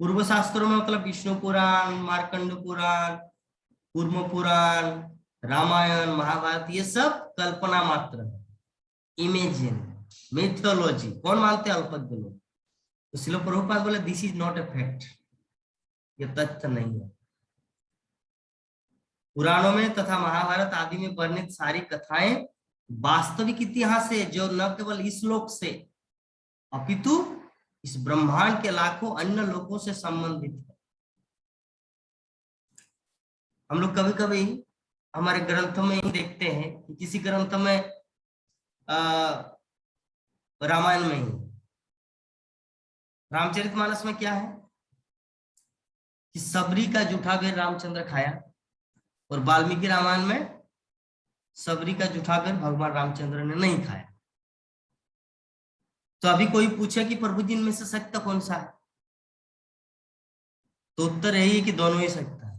पूर्व शास्त्रों में मतलब विष्णु पुराण, मार्कंड पुराण, कूर्म पुराण, रामायण, महाभारत, ये सब कल्पना मात्र है, इमेजिन, मिथोलॉजी। कौन मानते हैं अल्पज्ञ लोग? तो श्रील प्रभुपाद बोले this is not a fact, ये तथ्य नहीं है। पुराणों में तथा महाभारत आदि में वर्णित सारी कथाएं वास्तविक इतिहास है, जो न केवल इस लोक से अपितु इस ब्रह्मांड के लाखों अन्य लोकों से संबंधित है। हम लोग कभी कभी हमारे ग्रंथों में ही देखते हैं कि किसी ग्रंथ में रामायण में ही, रामचरितमानस में क्या है कि सबरी का जूठा बेर रामचंद्र खाया, और वाल्मीकि रामायण में सबरी का जूठा बेर भगवान रामचंद्र ने नहीं खाया। तो अभी कोई पूछे कि प्रभु जी इनमें से सत्य कौन सा है, तो उत्तर यही है कि दोनों ही सत्य है,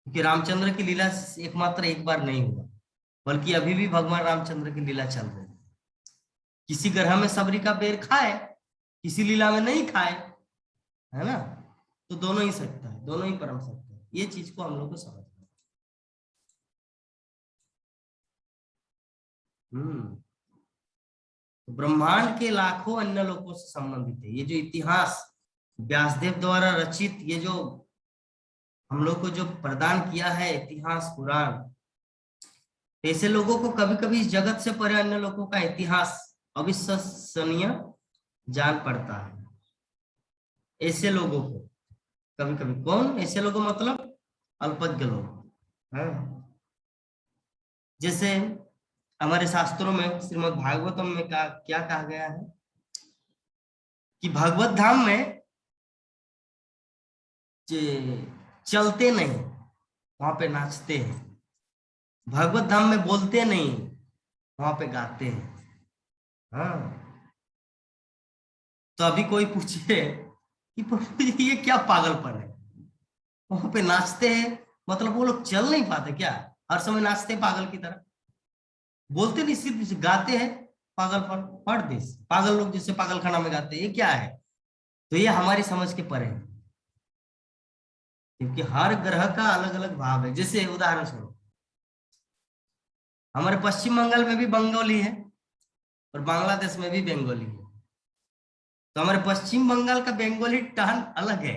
क्योंकि रामचंद्र की लीला एकमात्र एक बार नहीं हुआ, बल्कि अभी भी भगवान रामचंद्र की लीला चल रही है। किसी ग्रह में सबरी का बेर खाए, किसी लीला में नहीं खाए, है ना। तो दोनों ही सत्य है, दोनों ही परम सत्य है। ये चीज को हम लोग को समझना है। ब्रह्मांड के लाखों अन्य लोगों से संबंधित है। ये जो इतिहास व्यासदेव द्वारा रचित, ये जो हम लोग को जो प्रदान किया है इतिहास पुराण, ऐसे लोगों को कभी कभी इस जगत से परे अन्य लोगों का इतिहास अविश्वसनीय जान पड़ता है। ऐसे लोगों को कभी कभी, कौन ऐसे लोगों, मतलब अल्पज्ञ लोग, है। जैसे हमारे शास्त्रों में श्रीमद् भागवतम में क्या कहा गया है कि भागवत धाम में चलते नहीं, वहां पे नाचते हैं। भागवत धाम में बोलते नहीं, वहां पे गाते हैं। हाँ, तो अभी कोई पूछे कि ये क्या पागलपन है, वहां पे नाचते हैं, मतलब वो लोग चल नहीं पाते क्या? हर समय नाचते पागल की तरह, बोलते नहीं, सिर्फ गाते हैं, पागलपन, व्हाट दिस, पागल लोग जिसे पागल खाना में गाते हैं, ये क्या है? तो ये हमारी समझ के परे है, क्योंकि हर ग्रह का अलग अलग भाव है। जैसे उदाहरण स्वरूप हमारे पश्चिम बंगाल में भी बंगाली है और बांग्लादेश में भी बंगाली है। तो हमारे पश्चिम बंगाल का बंगाली टर्न अलग है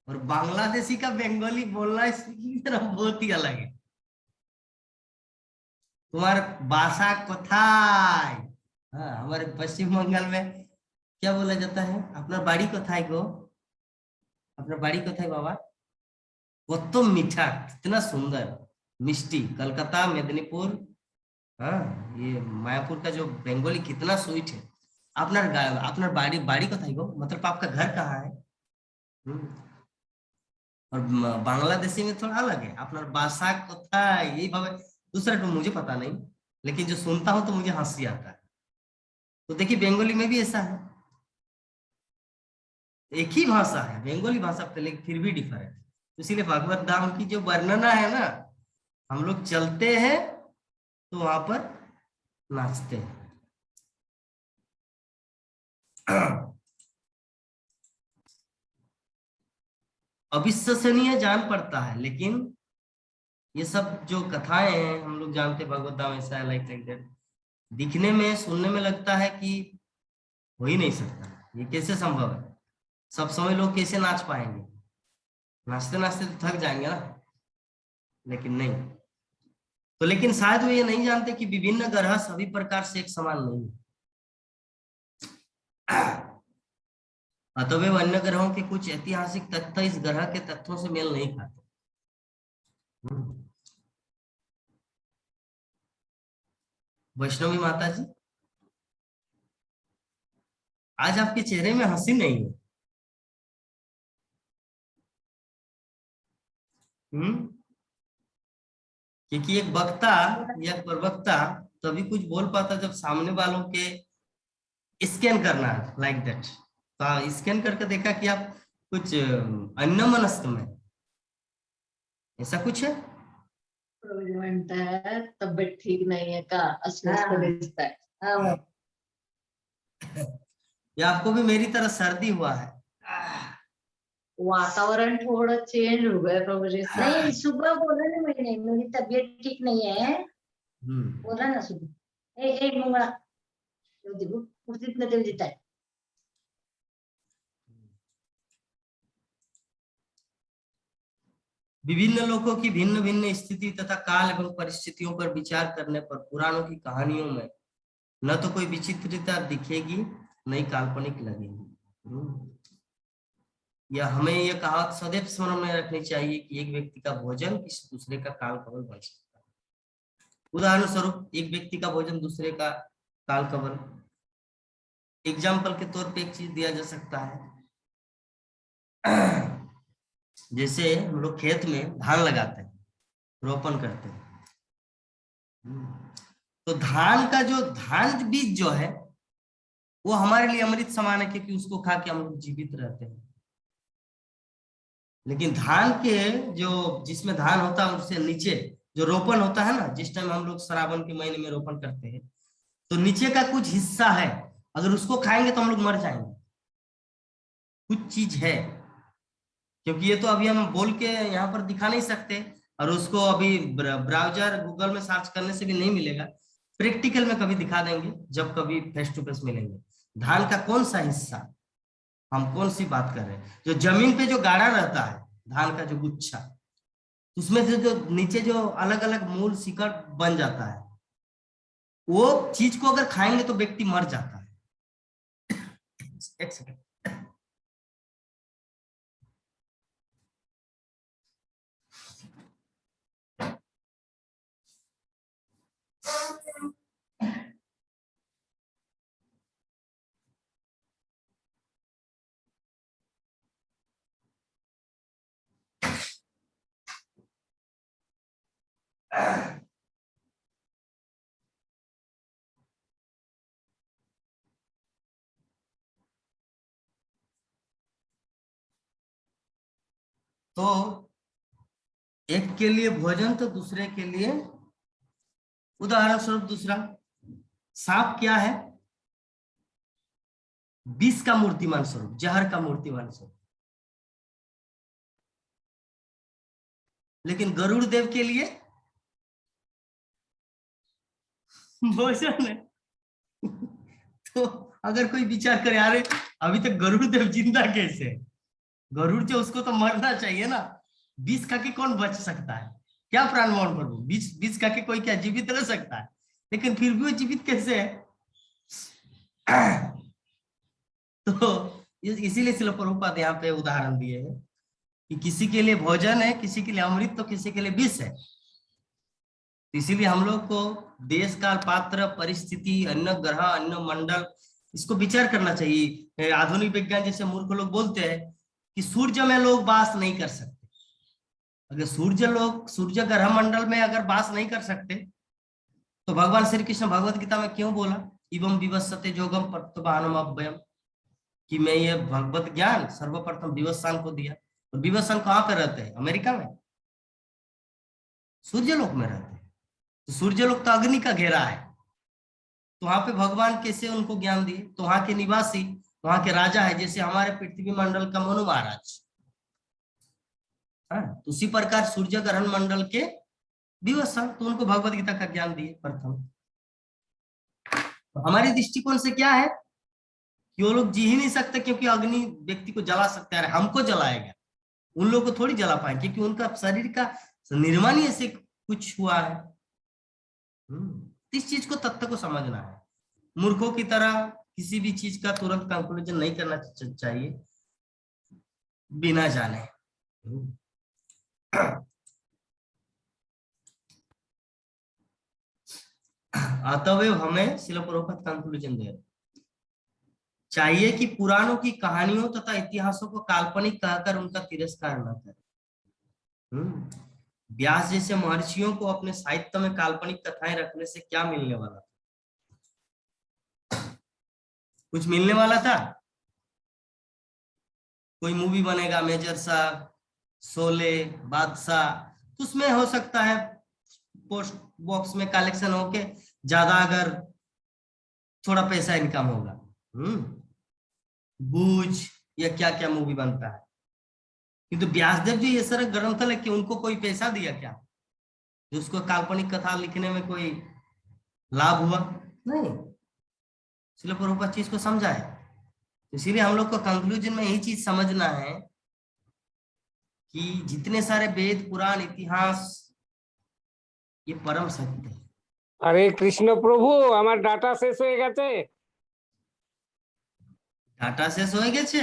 और बांग्लादेशी का बंगाली बोलना इसकी तरफ बहुत ही अलग है। तुम्हारे भाषा कोथाय, हाँ, हमारे पश्चिम बंगाल में क्या बोला जाता है? अपना बाड़ी कोथाय गो, अपना बाड़ी कोथाय बाबा। वो तो मीठा, कितना सुंदर मिष्टी। कलकत्ता, मेदिनीपुर, हाँ, ये मायापुर का जो बंगाली कितना स्वीट है। अपना बाड़ी बाड़ी कोथाय गो मतलब आपका घर कहाँ है। और बांग्लादेशी में थोड़ा अलग है, अपना भाषा कोथाय, यही भाव है। दूसरा तो मुझे पता नहीं, लेकिन जो सुनता हूं तो मुझे हंसी आता है। तो देखिए बंगाली में भी ऐसा है, एक ही भाषा है बंगाली भाषा पे, लेकिन फिर भी डिफरेंट। तो इसीलिए भगवत धाम की जो वर्णना है ना, हम लोग चलते हैं तो वहां पर नाचते हैं। अविश्वसनीय जान पड़ता है, लेकिन ये सब जो कथाएं हैं हम लोग जानते हैं भगवत धाम ऐसा है, लाइक दैट। दिखने में सुनने में लगता है कि हो ही नहीं सकता, ये कैसे संभव है? सब समय लोग कैसे नाच पाएंगे? नाचते नाचते तो थक जाएंगे ना, लेकिन नहीं। तो लेकिन शायद वो ये नहीं जानते कि विभिन्न ग्रह सभी प्रकार से एक समान नहीं है। अतः अन्य ग्रहों के कुछ ऐतिहासिक तथ्य इस ग्रह के तथ्यों से मेल नहीं खाते। वैष्णवी माता जी, आज आपके चेहरे में हंसी नहीं है। क्योंकि एक वक्ता या प्रवक्ता तभी कुछ बोल पाता जब सामने वालों के स्कैन करना है, लाइक दैट। तो स्कैन करके देखा कि आप कुछ अन्यमनस्क में, ऐसा कुछ है। म्हणताय तब्येत ठीक नाहीये का, अस्वस्थ दिसताय। हाँ, या आपको भी मेरी तरह सर्दी हुआ है? वातावरण थोड़ा चेंज हो गया प्रभु जी। नहीं, सुबह बोला ना मैंने मेरी तबीयत ठीक नहीं है, बोला ना सुबह। एक मंगळा देखो कुर्सीत न तेल देता है। विभिन्न लोगों की भिन्न भिन्न स्थिति तथा काल एवं परिस्थितियों पर विचार करने पर पुराणों की कहानियों में न तो कोई विचित्रता दिखेगी, न ही काल्पनिक लगेगी। या हमें यह कहावत सदैव स्मरण में रखनी चाहिए कि एक व्यक्ति का भोजन किसी दूसरे का काल कवल बन सकता है। उदाहरण स्वरूप एक व्यक्ति का भोजन दूसरे का काल कवल। एग्जाम्पल के तौर पे एक चीज दिया जा सकता है, जैसे हम लोग खेत में धान लगाते हैं, रोपण करते हैं, तो धान का जो धान बीज जो है वो हमारे लिए अमृत समान है, क्योंकि उसको खा के हम लोग जीवित रहते हैं। लेकिन धान के जो जिसमें धान होता है उससे नीचे जो रोपण होता है ना, जिस टाइम हम लोग श्रावण के महीने में रोपण करते हैं, तो नीचे का कुछ हिस्सा है, अगर उसको खाएंगे तो हम लोग मर जाएंगे। कुछ चीज है, क्योंकि ये तो अभी हम बोल के यहाँ पर दिखा नहीं सकते, और उसको अभी ब्राउजर गूगल में सर्च करने से भी नहीं मिलेगा। प्रैक्टिकल में कभी दिखा देंगे जब कभी फेस टू फेस मिलेंगे। धान का कौन सा हिस्सा, हम कौन सी बात कर रहे हैं? जो जमीन पे जो गाढ़ा रहता है धान का जो गुच्छा, उसमें से जो नीचे जो अलग अलग मूल शिकड़ बन जाता है, वो चीज को अगर खाएंगे तो व्यक्ति मर जाता है। एक सेकंड। तो एक के लिए भोजन तो दूसरे के लिए, उदाहरण स्वरूप दूसरा सांप क्या है? विष का मूर्तिमान स्वरूप, जहर का मूर्तिमान स्वरूप। लेकिन गरुड़ देव के लिए भोजन है। तो अगर कोई विचार करे, अरे अभी तक गरुड़ देव जिंदा कैसे है? गरुड़ जो, उसको तो मरना चाहिए ना। विष खा के कौन बच सकता है? क्या प्राण मोहन प्रभु, विष खा के कोई क्या जीवित रह सकता है? लेकिन फिर भी वो जीवित कैसे है? तो इसीलिए श्रील प्रभुपाद यहाँ पे उदाहरण दिए हैं कि किसी के लिए भोजन है, किसी के लिए अमृत, तो किसी के लिए विष है। इसीलिए हम लोग को देश काल पात्र परिस्थिति, अन्न ग्रह, अन्न मंडल, इसको विचार करना चाहिए। आधुनिक विज्ञान जैसे मूर्ख लोग बोलते हैं कि सूर्य में लोग वास नहीं कर सकते। अगर सूर्य ग्रह मंडल में अगर वास नहीं कर सकते तो भगवान श्री कृष्ण भगवत गीता में क्यों बोला इवं विवस्वते जोगम प्रत्यवानम अव्ययम, कि मैं ये भगवत ज्ञान सर्वप्रथम विवस्वान को दिया। और विवस्वान कहाँ पे रहते हैं? अमेरिका में, सूर्यलोक में रहते हैं। तो सूर्यलोक तो अग्नि का घेरा है, तो वहां पे भगवान कैसे उनको ज्ञान दिए? तो वहां के निवासी, वहां के राजा है, जैसे हमारे पृथ्वी मंडल का मनु महाराज। तो उसी प्रकार सूर्य ग्रहण मंडल के विवस्वान, तो उनको भगवत गीता का ज्ञान दिए प्रथम। तो हमारे दृष्टिकोण से क्या है कि वो लोग जी ही नहीं सकते, क्योंकि अग्नि व्यक्ति को जला सकता है, हमको जलाएगा, उन लोगों को थोड़ी जला पाएंगे, क्योंकि उनका शरीर का निर्माण ही ऐसे कुछ हुआ है। इस चीज को, तथ्य को समझना है। मूर्खों की तरह किसी भी चीज का तुरंत कंक्लूजन नहीं करना चाहिए बिना जाने। अतएव हमें श्रील प्रभुपाद कंक्लूजन दे चाहिए कि पुराणों की कहानियों तथा इतिहासों को काल्पनिक कहकर उनका तिरस्कार न करें। व्यास जैसे महर्षियों को अपने साहित्य में काल्पनिक कथाएं रखने से क्या मिलने वाला था? कुछ मिलने वाला था? कोई मूवी बनेगा मेजर साहब, शोले, बादशाह, तो उसमें हो सकता है पोस्ट बॉक्स में कलेक्शन होके ज्यादा, अगर थोड़ा पैसा इनकम होगा। बूझ या क्या क्या मूवी बनता है। किंतु व्यासदेव जी ये सारे ग्रंथ लिखे, उनको कोई पैसा दिया क्या? जो उसको काल्पनिक कथा लिखने में कोई लाभ हुआ? नहीं। इसलिए प्रभुपाद चीज को समझा है। इसीलिए हम लोग को कंक्लूजन में यही चीज समझना है कि जितने सारे वेद, पुराण, इतिहास, ये परम सत्य है। हरे कृष्ण प्रभु, আমার ডাটা শেষ হয়ে গেছে। ডাটা শেষ হয়ে গেছে?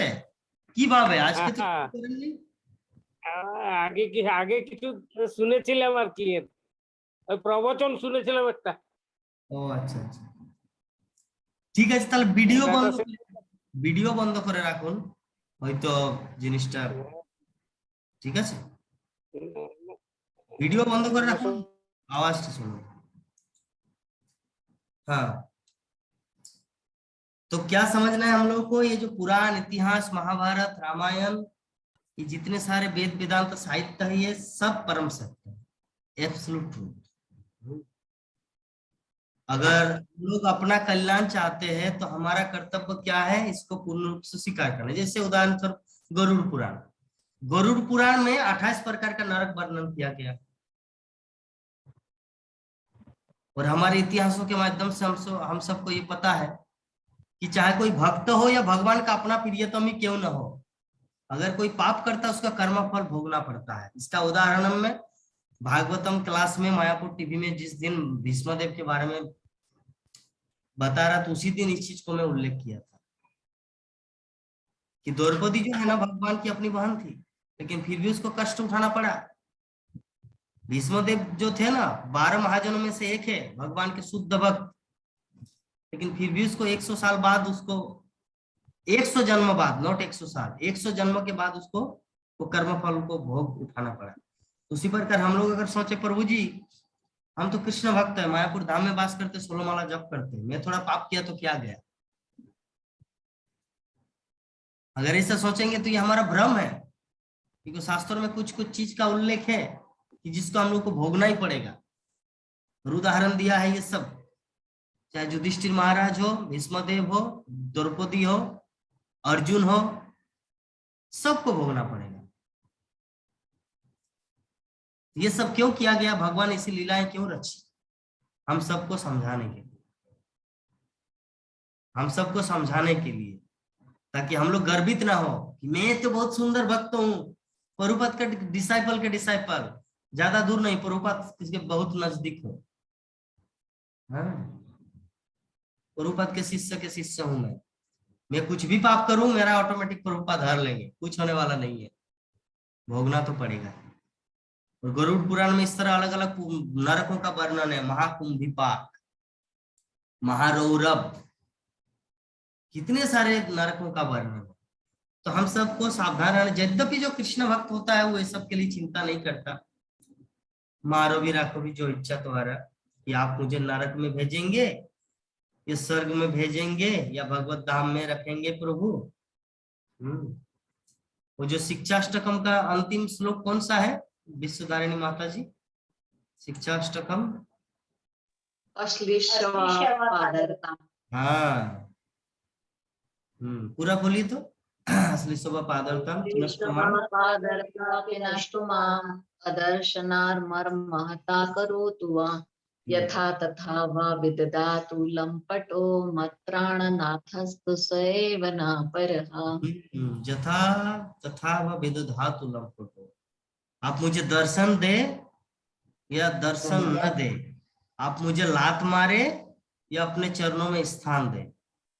কিভাবে আজকে তো করেননি? আগে কিছু শুনেছিলাম আর কি, ওই প্রবচন শুনেছিলাম একটা। ও আচ্ছা আচ্ছা, ঠিক আছে, তাহলে ভিডিও বন্ধ করে রাখুন, হয়তো জিনিসটা ঠিক আছে। ভিডিও বন্ধ করে রাখুন, আওয়াজটা শুনুন। हाँ, तो क्या समझना है हम लोग को? ये जो पुराण, इतिहास, महाभारत, रामायण, ये जितने सारे वेद, वेदांत, साहित्य है, ये सब परम सत्य है, एब्सोल्यूट ट्रूथ। अगर लोग अपना कल्याण चाहते हैं तो हमारा कर्तव्य क्या है? इसको पूर्ण रूप से स्वीकार करना। जैसे उदाहरण स्वरूप गरुड़ पुराण में 28 प्रकार का नरक वर्णन किया गया, और हमारे इतिहासों के माध्यम से हम सबको ये पता है कि चाहे कोई भक्त हो या भगवान का अपना प्रियतम ही क्यों न हो, अगर कोई पाप करता है उसका कर्म फल भोगना पड़ता है। इसका उदाहरण में भागवतम क्लास में मायापुर टीवी में जिस दिन भीष्मदेव के बारे में बता रहा था, उसी दिन इस चीज को मैं उल्लेख किया था कि द्रौपदी जो है ना, भगवान की अपनी बहन थी, लेकिन फिर भी उसको कष्ट उठाना पड़ा। भीष्मदेव जो थे ना, 12 महाजनों में से एक है, भगवान के शुद्ध भक्त, लेकिन फिर भी उसको 100 साल बाद, उसको 100 जन्म बाद, नॉट 100 साल, 100 जन्म के बाद उसको वो कर्म फल को भोग उठाना पड़ा। उसी प्रकार हम लोग अगर सोचे प्रभु जी हम तो कृष्ण भक्त है, मायापुर धाम में वास करते, 16 माला जप करते, मैं थोड़ा पाप किया तो क्या गया? अगर ऐसा सोचेंगे तो ये हमारा भ्रम है, क्योंकि शास्त्रों में कुछ कुछ चीज का उल्लेख है कि जिसको हम लोग को भोगना ही पड़ेगा। और उदाहरण दिया है ये सब, चाहे युधिष्ठिर महाराज हो, भीष्मदेव हो, द्रौपदी हो, अर्जुन हो, सबको भोगना पड़ेगा। ये सब क्यों किया गया? भगवान ऐसी लीलाएं क्यों रची? हम सबको समझाने के लिए, हम सबको समझाने के लिए, ताकि हम लोग गर्वित ना हो कि मैं तो बहुत सुंदर भक्त हूँ, प्रभुपाद का डिसाइपल के डिसाइपल, ज्यादा दूर नहीं, प्रभुपाद के बहुत नजदीक हो। हाँ, प्रभुपाद के शिष्य हूं मैं कुछ भी पाप करूं मेरा ऑटोमेटिक प्रभुपाद हर लेंगे, कुछ होने वाला नहीं है, भोगना तो पड़ेगा। और गरुड़ पुराण में इस तरह अलग अलग नरकों का वर्णन है, महाकुंभिपाक, महारौरव, कितने सारे नरकों का वर्णन है। तो हम सबको सावधान रहना। यद्यपि जो कृष्ण भक्त होता है वो इस सब के लिए चिंता नहीं करता, मारो भी राखो भी जो इच्छा तुम्हारा, कि आप मुझे नरक में भेजेंगे या स्वर्ग में भेजेंगे या भगवत धाम में रखेंगे प्रभु। वो जो शिक्षाष्टकम का अंतिम श्लोक कौन सा है विश्वधारिणी माता जी? शिक्षाष्टकम हाँ, पूरा बोलिए तो। अश्लीषवा पादरतम अदर्शनार्मर्महता करोतु वा यथा तथा वा विदधातु लंपटो मत्प्राणनाथस्तु सैव न परः। यथा तथा वह विदधातु लंपटो। आप मुझे दर्शन दे या दर्शन न दे, आप मुझे लात मारे या अपने चरणों में स्थान दे,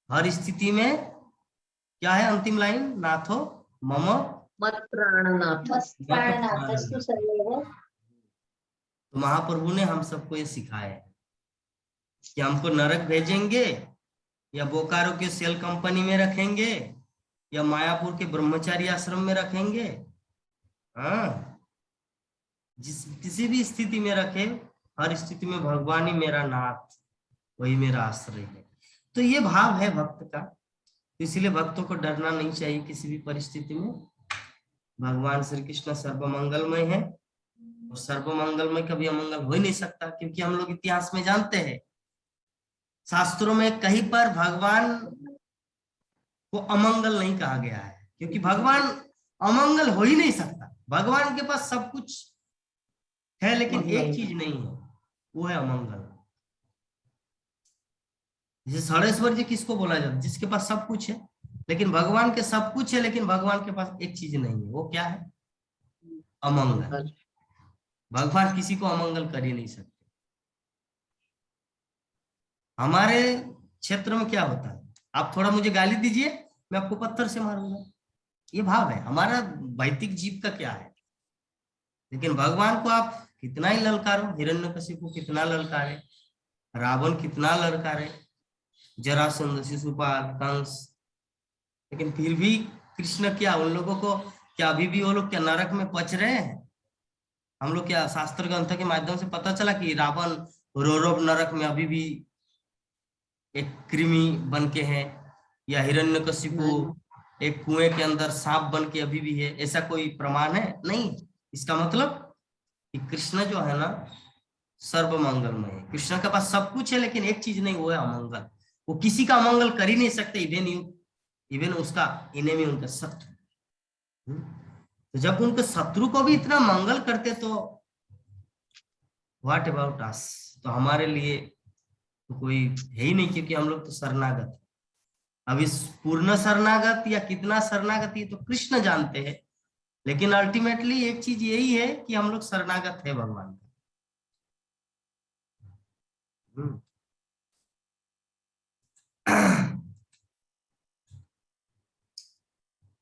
हर स्थिति में क्या है अंतिम लाइन? नाथो मम मत्प्राणनाथस्तु सैव। तो महाप्रभु ने हम सबको ये सिखाया है कि हमको नरक भेजेंगे या बोकारो के सेल कंपनी में रखेंगे या मायापुर के ब्रह्मचारी आश्रम में रखेंगे। हाँ, जिस किसी भी स्थिति में रखे, हर स्थिति में भगवान ही मेरा नाथ, वही मेरा आश्रय है। तो ये भाव है भक्त का, तो इसलिए भक्तों को डरना नहीं चाहिए किसी भी परिस्थिति में। भगवान श्री कृष्ण सर्वमंगलमय है और सर्वमंगलमय कभी अमंगल हो ही नहीं सकता, क्योंकि हम लोग इतिहास में जानते हैं, शास्त्रों में कहीं पर भगवान को अमंगल नहीं कहा गया है, क्योंकि भगवान अमंगल हो ही नहीं सकता। भगवान के पास सब कुछ है लेकिन एक चीज नहीं है, वो है अमंगल। जैसे षडेश्वर जी किसको बोला जाता है? जिसके पास सब कुछ है, लेकिन भगवान के सब कुछ है लेकिन भगवान के पास एक चीज नहीं है, वो क्या है? अमंगल। भगवान किसी को अमंगल कर ही नहीं सकते। हमारे क्षेत्र में क्या होता है, आप थोड़ा मुझे गाली दीजिए मैं आपको पत्थर से मारूंगा, ये भाव है हमारा। भौतिक जीव का क्या है, लेकिन भगवान को आप कितना ही ललकारो, हिरण्यकशिपु कितना ललकारे, रावण कितना ललकारे, जरासंध, शिशुपाल, कंस, लेकिन फिर भी कृष्ण क्या, उन लोगों को क्या अभी भी वो लोग क्या नरक में पच रहे हैं? हम लोग क्या शास्त्र ग्रंथ के माध्यम से पता चला कि रावण रौरव नरक में अभी भी एक कृमि बन के है, या हिरण्यकशिपु एक कुएं के अंदर सांप बन के अभी भी है? ऐसा कोई प्रमाण है? नहीं। इसका मतलब कि कृष्ण जो है ना सर्व मंगलमय है, कृष्ण के पास सब कुछ है लेकिन एक चीज नहीं, वो है अमंगल। वो किसी का अमंगल कर ही नहीं सकते, इवन उसका इनेमी, उनका शत्रु। तो जब उनके शत्रु को भी इतना मंगल करते तो व्हाट अबाउट अस? तो हमारे लिए तो कोई है ही नहीं, क्योंकि हम लोग तो शरणागत है। अब इस पूर्ण शरणागत या कितना शरणागत ये तो कृष्ण जानते हैं, लेकिन अल्टीमेटली एक चीज यही है कि हम लोग शरणागत है भगवान का।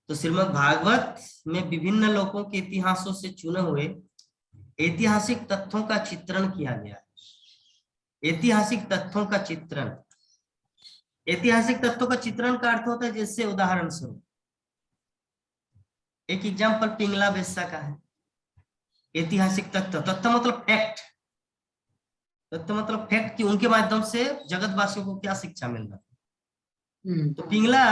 तो श्रीमद् भागवत में विभिन्न लोगों के इतिहासों से चुने हुए ऐतिहासिक तथ्यों का चित्रण किया गया है। ऐतिहासिक तथ्यों का चित्रण, ऐतिहासिक तथ्यों का चित्रण का अर्थ होता है जैसे उदाहरण स्वरूप एक एग्जाम्पल पिंगला बेस्सा का है। ऐतिहासिक तथ्य, तथ्य मतलब फैक्ट, तथ्य मतलब फैक्ट कि उनके माध्यम से जगतवासियों को क्या शिक्षा मिल रहा है। तो पिंगला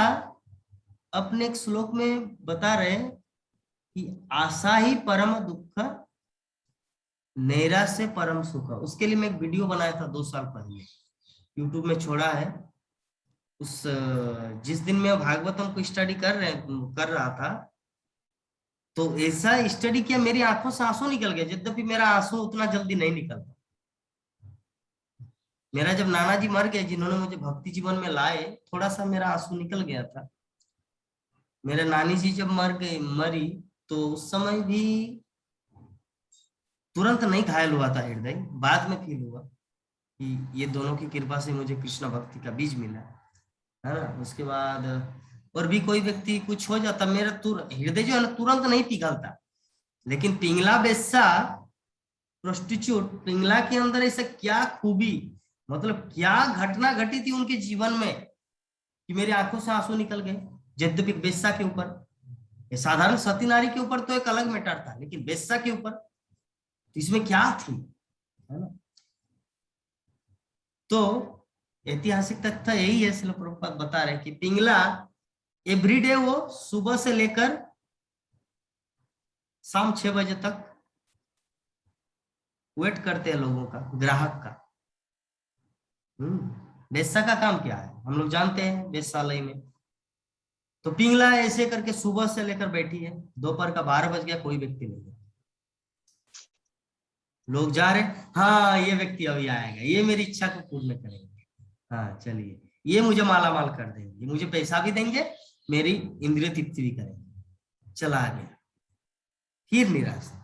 अपने एक श्लोक में बता रहे कि आशा ही परम दुख, नैराश्य परम सुख। उसके लिए मैं एक वीडियो बनाया था 2 साल पहले, यूट्यूब में छोड़ा है। उस जिस दिन मैं भागवतम को स्टडी कर रहा था, तो ऐसा स्टडी किया मेरी आंखों से आंसू निकल गए, यद्यपि मेरा आंसू उतना जल्दी नहीं निकलता। मेरा जब नाना जी मर गए, जिन्होंने मुझे भक्ति जीवन में लाए, थोड़ा सा मेरा आंसू निकल गया था। मेरे नानी जी जब मरी तो उस समय भी तुरंत नहीं घायल हुआ था हृदय, बाद में फील हुआ कि ये दोनों की कृपा से मुझे कृष्ण भक्ति का बीज मिला है ना। उसके बाद और भी कोई व्यक्ति कुछ हो जाता, मेरा हृदय जो है ना तुरंत नहीं पिघलता। लेकिन पिंगला बेस्सा प्रोस्टिट्यूट, पिंगला के अंदर ऐसा क्या खूबी, मतलब क्या घटना घटी थी उनके जीवन में कि मेरी आंखों से आंसू निकल गए। यद्यपि बेस्सा के ऊपर, साधारण सती नारी के ऊपर तो एक अलग मैटर था, लेकिन बेस्सा के ऊपर तो इसमें क्या थी, है ना। तो ऐतिहासिक तथ्य यही है, श्रील प्रभुपाद बता रहे कि पिंगला एवरीडे वो सुबह से लेकर शाम 6 बजे तक वेट करते हैं लोगों का, ग्राहक का। वेश्या का काम क्या है हम लोग जानते हैं, वेश्यालय में। तो पिंगला ऐसे करके सुबह से लेकर बैठी है, दोपहर का 12 बज गया, कोई व्यक्ति नहीं है। लोग जा रहे, हाँ ये व्यक्ति अभी आएगा, ये मेरी इच्छा को पूर्ण करेंगे, हाँ चलिए ये मुझे माला माल कर देंगे, मुझे पैसा भी देंगे, मेरी इंद्रिय तृप्ति भी करेंगे। चला गया, फिर निराशा।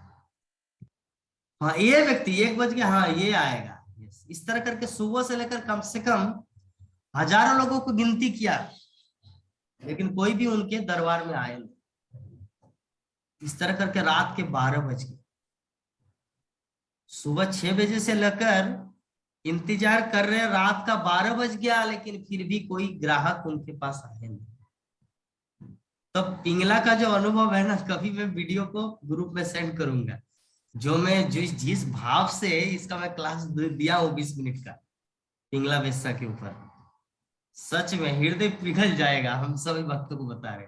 हाँ ये व्यक्ति 1 बज गया, हाँ ये आएगा। इस तरह करके सुबह से लेकर कम से कम हजारों लोगों को गिनती किया, लेकिन कोई भी उनके दरबार में आए नहीं। इस तरह करके रात के 12 बज गए। सुबह 6 बजे से लेकर इंतजार कर रहे, रात का 12 बज गया, लेकिन फिर भी कोई ग्राहक उनके पास आए नहीं। तो पिंगला का जो अनुभव है ना, कभी मैं वीडियो को ग्रुप में सेंड करूंगा, जो मैं जिस भाव से इसका मैं क्लास दिया हूँ 20 मिनट का पिंगला वेश्या के ऊपर, सच में हृदय पिघल जाएगा। हम सभी भक्तों को बता रहे,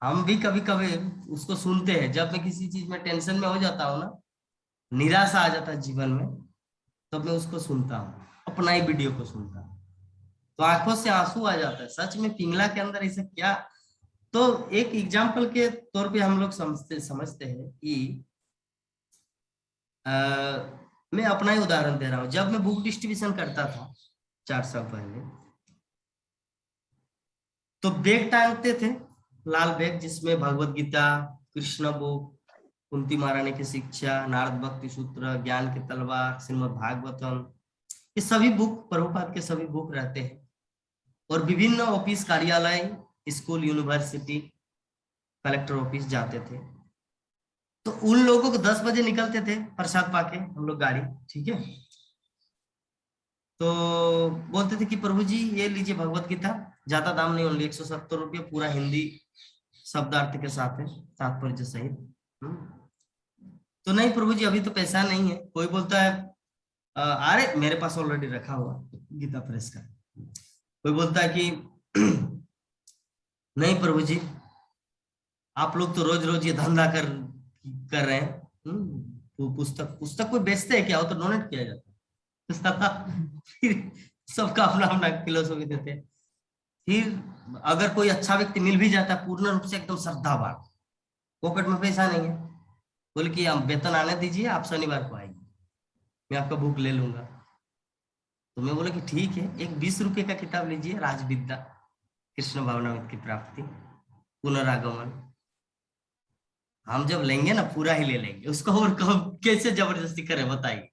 हम भी कभी कभी उसको सुनते हैं। जब मैं किसी चीज में टेंशन में हो जाता हूँ ना, निराशा आ जाता है जीवन में, तब मैं उसको सुनता हूँ, अपना ही वीडियो को सुनता हूँ, तो आंखों से आंसू आ जाता है। सच में पिंगला के अंदर ऐसा क्या। तो एक एग्जाम्पल के तौर पे हम लोग समझते हैं कि मैं अपना ही उदाहरण दे रहा हूँ। जब मैं बुक डिस्ट्रीब्यूशन करता था 4 साल पहले, तो बैग टांगते थे, लाल बैग, जिसमें भगवत गीता, कृष्ण बुक, कुंती महारानी की शिक्षा, नारद भक्ति सूत्र, ज्ञान की तलवार, श्रीमद् भागवतम, ये सभी बुक, प्रभुपाद के सभी बुक रहते हैं। और विभिन्न ऑफिस, कार्यालय, स्कूल, यूनिवर्सिटी, कलेक्टर ऑफिस जाते थे। तो उन लोगों को 10 बजे निकलते थे प्रसाद पाके हम लोग गाड़ी, ठीक है। तो बोलते थे कि प्रभु जी ये लीजिए भगवत गीता, ज्यादा दाम नहीं, ओनली 170 रुपये, पूरा हिंदी शब्दार्थ के साथ है, तात्पर्य सहित। तो नहीं प्रभु जी अभी तो पैसा नहीं है। कोई बोलता है अरे मेरे पास ऑलरेडी रखा हुआ गीता प्रेस का। कोई बोलता है कि नहीं प्रभु जी आप लोग तो रोज रोज ये धंधा कर रहे हैं, तो पुस्तक कोई बेचते हैं क्या, वो तो डोनेट किया जाता है। फिर सबका अपना अपना फिलोसफी देते हैं। फिर अगर कोई अच्छा व्यक्ति मिल भी जाता है, पूर्ण रूप से एकदम श्रद्धावान, पॉकेट में पैसा नहीं है, बोले कि आप वेतन आने दीजिए, आप शनिवार को आएंगे, मैं आपका बुक ले लूंगा। तो मैं बोला कि ठीक है, एक 20 रुपये का किताब लीजिए, राजविद्या, कृष्ण भावनामृत की प्राप्ति, पुनरागमन। हम जब लेंगे ना पूरा ही ले लेंगे उसको, और कैसे जबरदस्ती करें बताइए।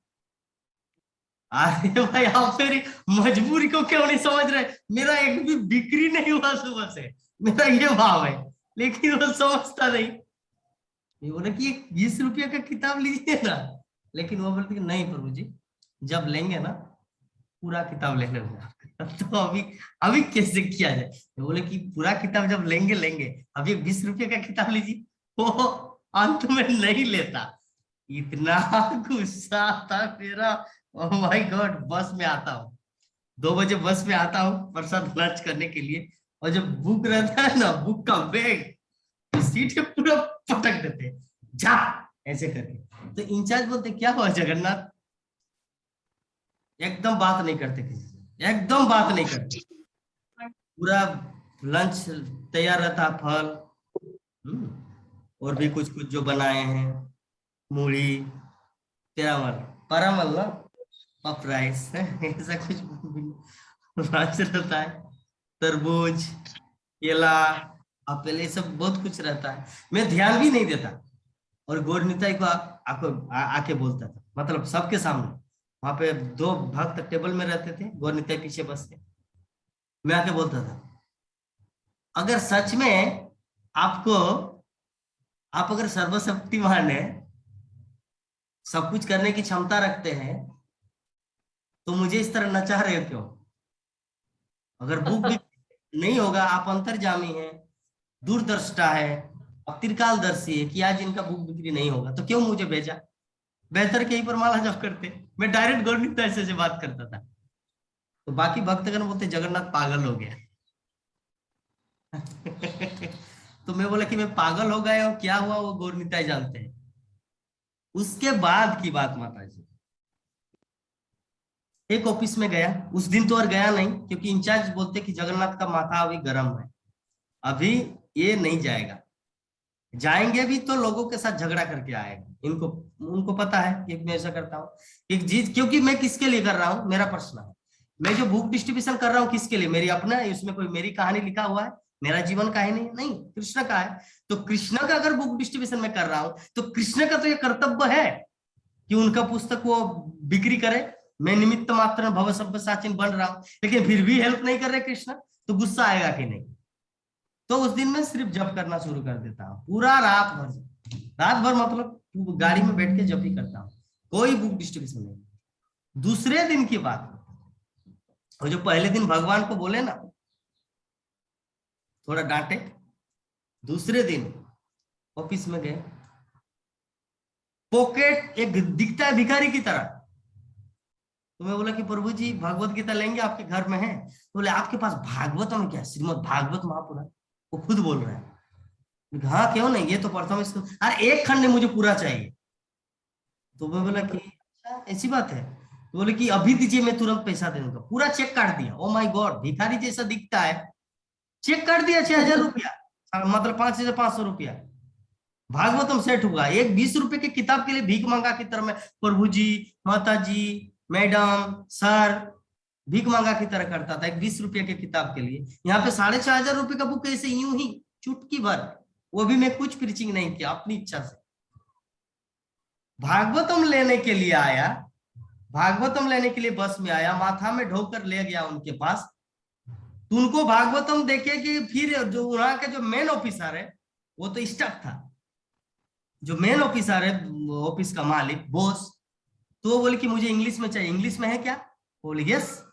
अरे भाई आप मेरी मजबूरी को क्यों नहीं समझ रहे। मेरा एक भी बिक्री नहीं हुआ सुबह से, मेरा ये भाव है, लेकिन वो समझता नहीं। ये बोला कि 20 रुपये का किताब लीजिए ना, लेकिन वो बोलते नहीं प्रभु जी जब लेंगे ना पूरा किताब ले लेंगे। तो अभी कैसे किया जाए। तो बोले कि पूरा किताब जब लेंगे, अभी 20 रुपये का किताब लीजिए। वो अंत में नहीं लेता। इतना गुस्सा था मेरा, ओह माय गॉड। बस में आता हूँ, 2 बजे बस में आता हूँ प्रसाद लंच करने के लिए, और जब बुक रहता है ना, बुक का बैग तो सीट पे पूरा पटक देते, जा ऐसे करके। तो इंचार्ज बोलते क्या हुआ जगन्नाथ, एकदम बात नहीं करते किसी से, एकदम बात नहीं करते, पूरा लंच तैयार रहता, फल और भी कुछ कुछ जो बनाए हैं, मूढ़ी, तेरामल, परामल ना, पफ राइस ऐसा कुछ लंच रहता है, तरबूज, केला, एप्पल, ये सब बहुत कुछ रहता है। मैं ध्यान भी नहीं देता, और गौर निताई को आके बोलता था, मतलब सबके सामने। वहां पे 2 भक्त टेबल में रहते थे, गौर निताई पीछे बस के, मैं आके बोलता था, अगर सच में आपको, आप अगर सर्वशक्तिमान है, सब कुछ करने की क्षमता रखते हैं, तो मुझे इस तरह नचा रहे हो क्यों? अगर बुक भी नहीं होगा, आप अंतर्जामी हैं, दूरदर्शिता है, अब त्रिकालदर्शी है कि आज इनका बुक बिक्री नहीं होगा, तो क्यों मुझे भेजा? बेहतर कहीं पर माला जप करते। मैं डायरेक्ट गौरव ऐसे से बात करता था। तो बाकी भक्तगण बोलते जगन्नाथ पागल हो गया। तो मैं बोला कि मैं पागल हो गया, और क्या हुआ वो गौर निताई जानते हैं। उसके बाद की बात माता जी, एक ऑफिस में गया, उस दिन तो और गया नहीं, क्योंकि इंचार्ज बोलते कि जगन्नाथ का माथा अभी गर्म है, अभी ये नहीं जाएगा, जाएंगे भी तो लोगों के साथ झगड़ा करके आएगा। इनको उनको पता है कि मैं ऐसा करता हूँ एक चीज, क्योंकि मैं किसके लिए कर रहा हूँ, मेरा प्रश्न है, मैं जो बुक डिस्ट्रीब्यूशन कर रहा हूँ किसके लिए, मेरी अपना है, उसमें कोई मेरी कहानी लिखा हुआ है, मेरा जीवन कहानी नहीं, कृष्ण का है। तो कृष्ण का अगर बुक डिस्ट्रीब्यूशन में कर रहा हूँ, तो कृष्ण का तो ये कर्तव्य है कि उनका पुस्तक वो बिक्री करे। मैं निमित्त मात्र भव सब साचिन बन रहा हूँ, लेकिन फिर भी हेल्प नहीं कर रहे कृष्ण, तो गुस्सा आएगा कि नहीं? तो उस दिन मैं सिर्फ जप करना शुरू कर देता हूँ, पूरा रात भर मतलब गाड़ी में बैठ के जप ही करता हूँ, कोई बुक डिस्ट्रीब्यूशन नहीं। दूसरे दिन की बात, और जो पहले दिन भगवान को बोले ना, थोड़ा डांटे, दूसरे दिन ऑफिस में गए, पॉकेट एक दिखता है भिखारी की तरह। तो मैं बोला कि प्रभु जी भागवत गीता लेंगे, आपके घर में है? तो बोले आपके पास भागवत में क्या, श्रीमद भागवत महापुराण? वो खुद बोल रहे हैं। हाँ क्यों नहीं, ये तो प्रथम इसको, अरे एक खंड मुझे पूरा चाहिए। तो मैं बोला कि अच्छा ऐसी बात है? तो बोले कि अभी दीजिए, मैं तुरंत पैसा दे दूंगा। पूरा चेक काट दिया। ओ माय गॉड, भिखारी जैसा दिखता है, चेक काट दिया 6,000 रुपया, मतलब 5,500 रुपया। भागवतम सेट हुआ। एक 20 रुपए की किताब के लिए भीख मांगा की तरह मैं, प्रभु जी, माता जी, मैडम, सर, भीख मांगा की तरह करता था एक 20 रुपए की किताब के लिए। यहाँ पे 4,500 रुपए का बुक ऐसे यूं ही चुटकी भर, वो भी मैं कुछ प्रीचिंग नहीं किया, अपनी इच्छा से। भागवतम लेने के लिए आया, भागवतम लेने के लिए बस में आया, माथा में ढोकर ले गया उनके पास। तो उनको भागवतम देखे कि फिर जो वहां के जो मेन ऑफिसर है, वो तो स्टाफ था, जो मेन ऑफिसर है ऑफिस का मालिक, बॉस, तो वो बोले कि मुझे इंग्लिश में चाहिए। इंग्लिश में है क्या? बोले यस।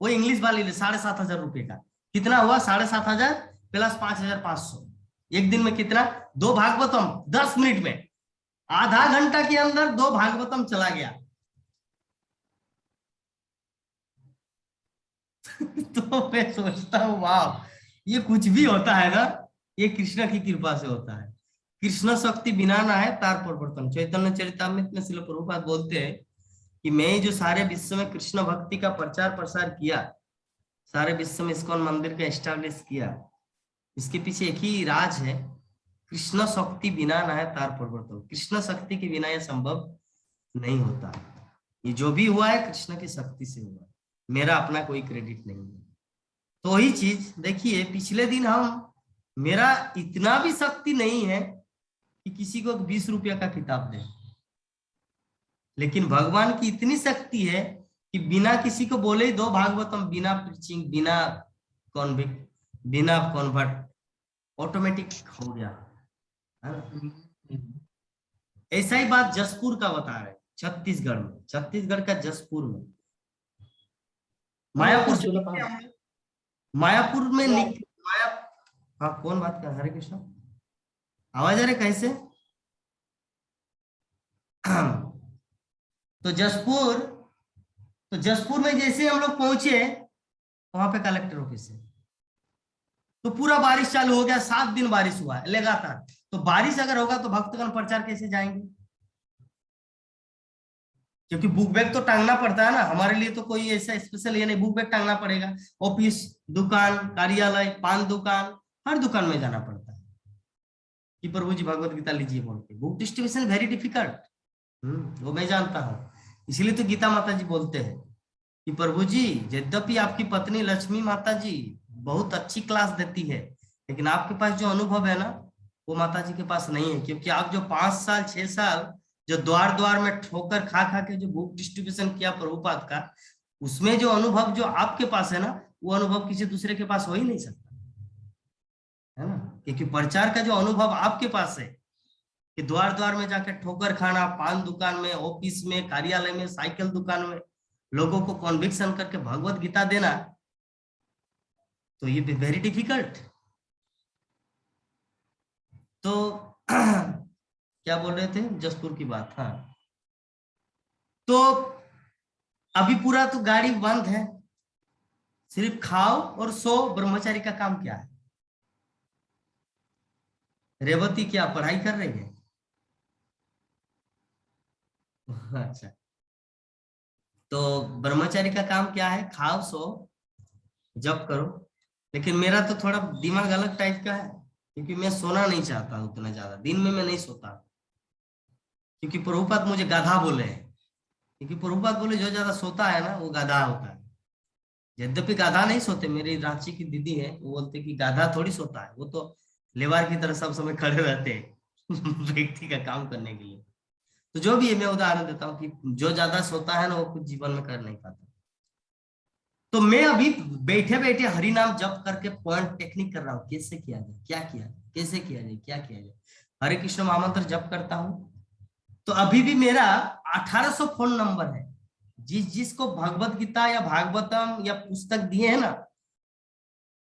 वो इंग्लिश वाली ले 7,500 रुपए का। कितना हुआ? 7,500 प्लस 5,500। एक दिन में कितना? 2 भागवतम 10 मिनट में, आधा घंटा के अंदर 2 भागवतम चला गया। तो मैं सोचता हूँ वाह, ये कुछ भी होता है ना, ये कृष्ण की कृपा से होता है। कृष्ण शक्ति बिना ना है तार परिवर्तन। चैतन्य चरितामृत में श्रील प्रभुपाद बोलते हैं कि मैं जो सारे विश्व में कृष्ण भक्ति का प्रचार प्रसार किया, सारे विश्व में इस्कॉन मंदिर का एस्टैब्लिश किया, इसके पीछे एक ही राज है, कृष्ण शक्ति बिना ना है तार परिवर्तन। कृष्ण शक्ति के बिना यह संभव नहीं होता। ये जो भी हुआ है कृष्ण की शक्ति से हुआ, मेरा अपना कोई क्रेडिट नहीं है। तो वही चीज देखिए, पिछले दिन हम, मेरा इतना भी शक्ति नहीं है कि किसी को 20 रुपया का किताब दे, लेकिन भगवान की इतनी शक्ति है कि बिना किसी को बोले ही 2 भागवतम, बिना प्रीचिंग, बिना कॉन्विक्ट, बिना कन्वर्ट, ऑटोमेटिक हो गया है ना। ऐसा ही बात जसपुर का बता रहे, छत्तीसगढ़ में, छत्तीसगढ़ का जसपुर में, मायापुर में माया, हाँ कौन बात कर? हरे कृष्ण, आवाज आ रही कैसे? तो जसपुर में जैसे हम लोग पहुंचे, वहां पे कलेक्टर ऑफिस है, तो पूरा बारिश चालू हो गया। 7 दिन बारिश हुआ है लगातार। तो बारिश अगर होगा तो भक्तगण प्रचार कैसे जाएंगे? क्योंकि बुक बैग तो टांगना पड़ता है ना, हमारे लिए तो कोई ऐसा स्पेशल ये नहीं बुक बैग टांगना पड़ेगा। ऑफिस, दुकान, कार्यालय, पान दुकान, हर दुकान में जाना पड़ता है कि प्रभु जी भगवत गीता लीजिए बोल के। बुक डिस्ट्रीब्यूशन वेरी डिफिकल्ट, वो मैं जानता हूँ। इसीलिए तो गीता माता जी बोलते हैं कि प्रभु जी यद्यपि आपकी पत्नी लक्ष्मी माता जी बहुत अच्छी क्लास देती है, लेकिन आपके पास जो अनुभव है ना वो माता जी के पास नहीं है। क्योंकि आप जो 5 साल 6 साल जो द्वार द्वार में ठोकर खा खा के जो बुक डिस्ट्रीब्यूशन किया प्रभुपाद का, उसमें जो अनुभव जो आपके पास है ना, वो अनुभव किसी दूसरे के पास हो ही नहीं सकता है ना। क्योंकि प्रचार का जो अनुभव आपके पास है कि द्वार द्वार में जाकर ठोकर खाना, पान दुकान में, ऑफिस में, कार्यालय में, साइकिल दुकान में लोगों को कॉन्विक्शन करके भगवत गीता देना, तो ये वेरी डिफिकल्ट। तो क्या बोल रहे थे, जसपुर की बात। हाँ, तो अभी पूरा तो गाड़ी बंद है, सिर्फ खाओ और सो। ब्रह्मचारी का काम क्या है? रेवती क्या पढ़ाई कर रही है? अच्छा, तो ब्रह्मचारी का काम क्या है? खाओ सो जप करो। लेकिन मेरा तो थोड़ा दिमाग अलग टाइप का है, क्योंकि मैं सोना नहीं चाहता उतना ज्यादा, दिन में मैं नहीं सोता। क्योंकि प्रभुपाद मुझे गाधा बोले हैं, क्योंकि प्रभुपाद बोले जो ज्यादा सोता है ना वो गाधा होता है। यद्यपि गाधा नहीं सोते, मेरी रांची की दीदी है वो बोलते कि गाधा थोड़ी सोता है, वो तो लेवार की तरह सब समय खड़े रहते हैं व्यक्ति का काम करने के लिए। तो जो भी है, मैं उदाहरण देता हूँ कि जो ज्यादा सोता है ना वो कुछ जीवन में कर नहीं पाता। तो मैं अभी बैठे बैठे हरि नाम जप करके पॉइंट टेक्निक कर रहा हूँ, कैसे किया जाए, क्या किया जाए, कैसे किया जाए, क्या किया जाए। हरे कृष्ण महामंत्र जप करता हूँ। तो अभी भी मेरा 1800 फोन नंबर है। जिसको भगवत गीता या भागवतम या पुस्तक दिए है ना,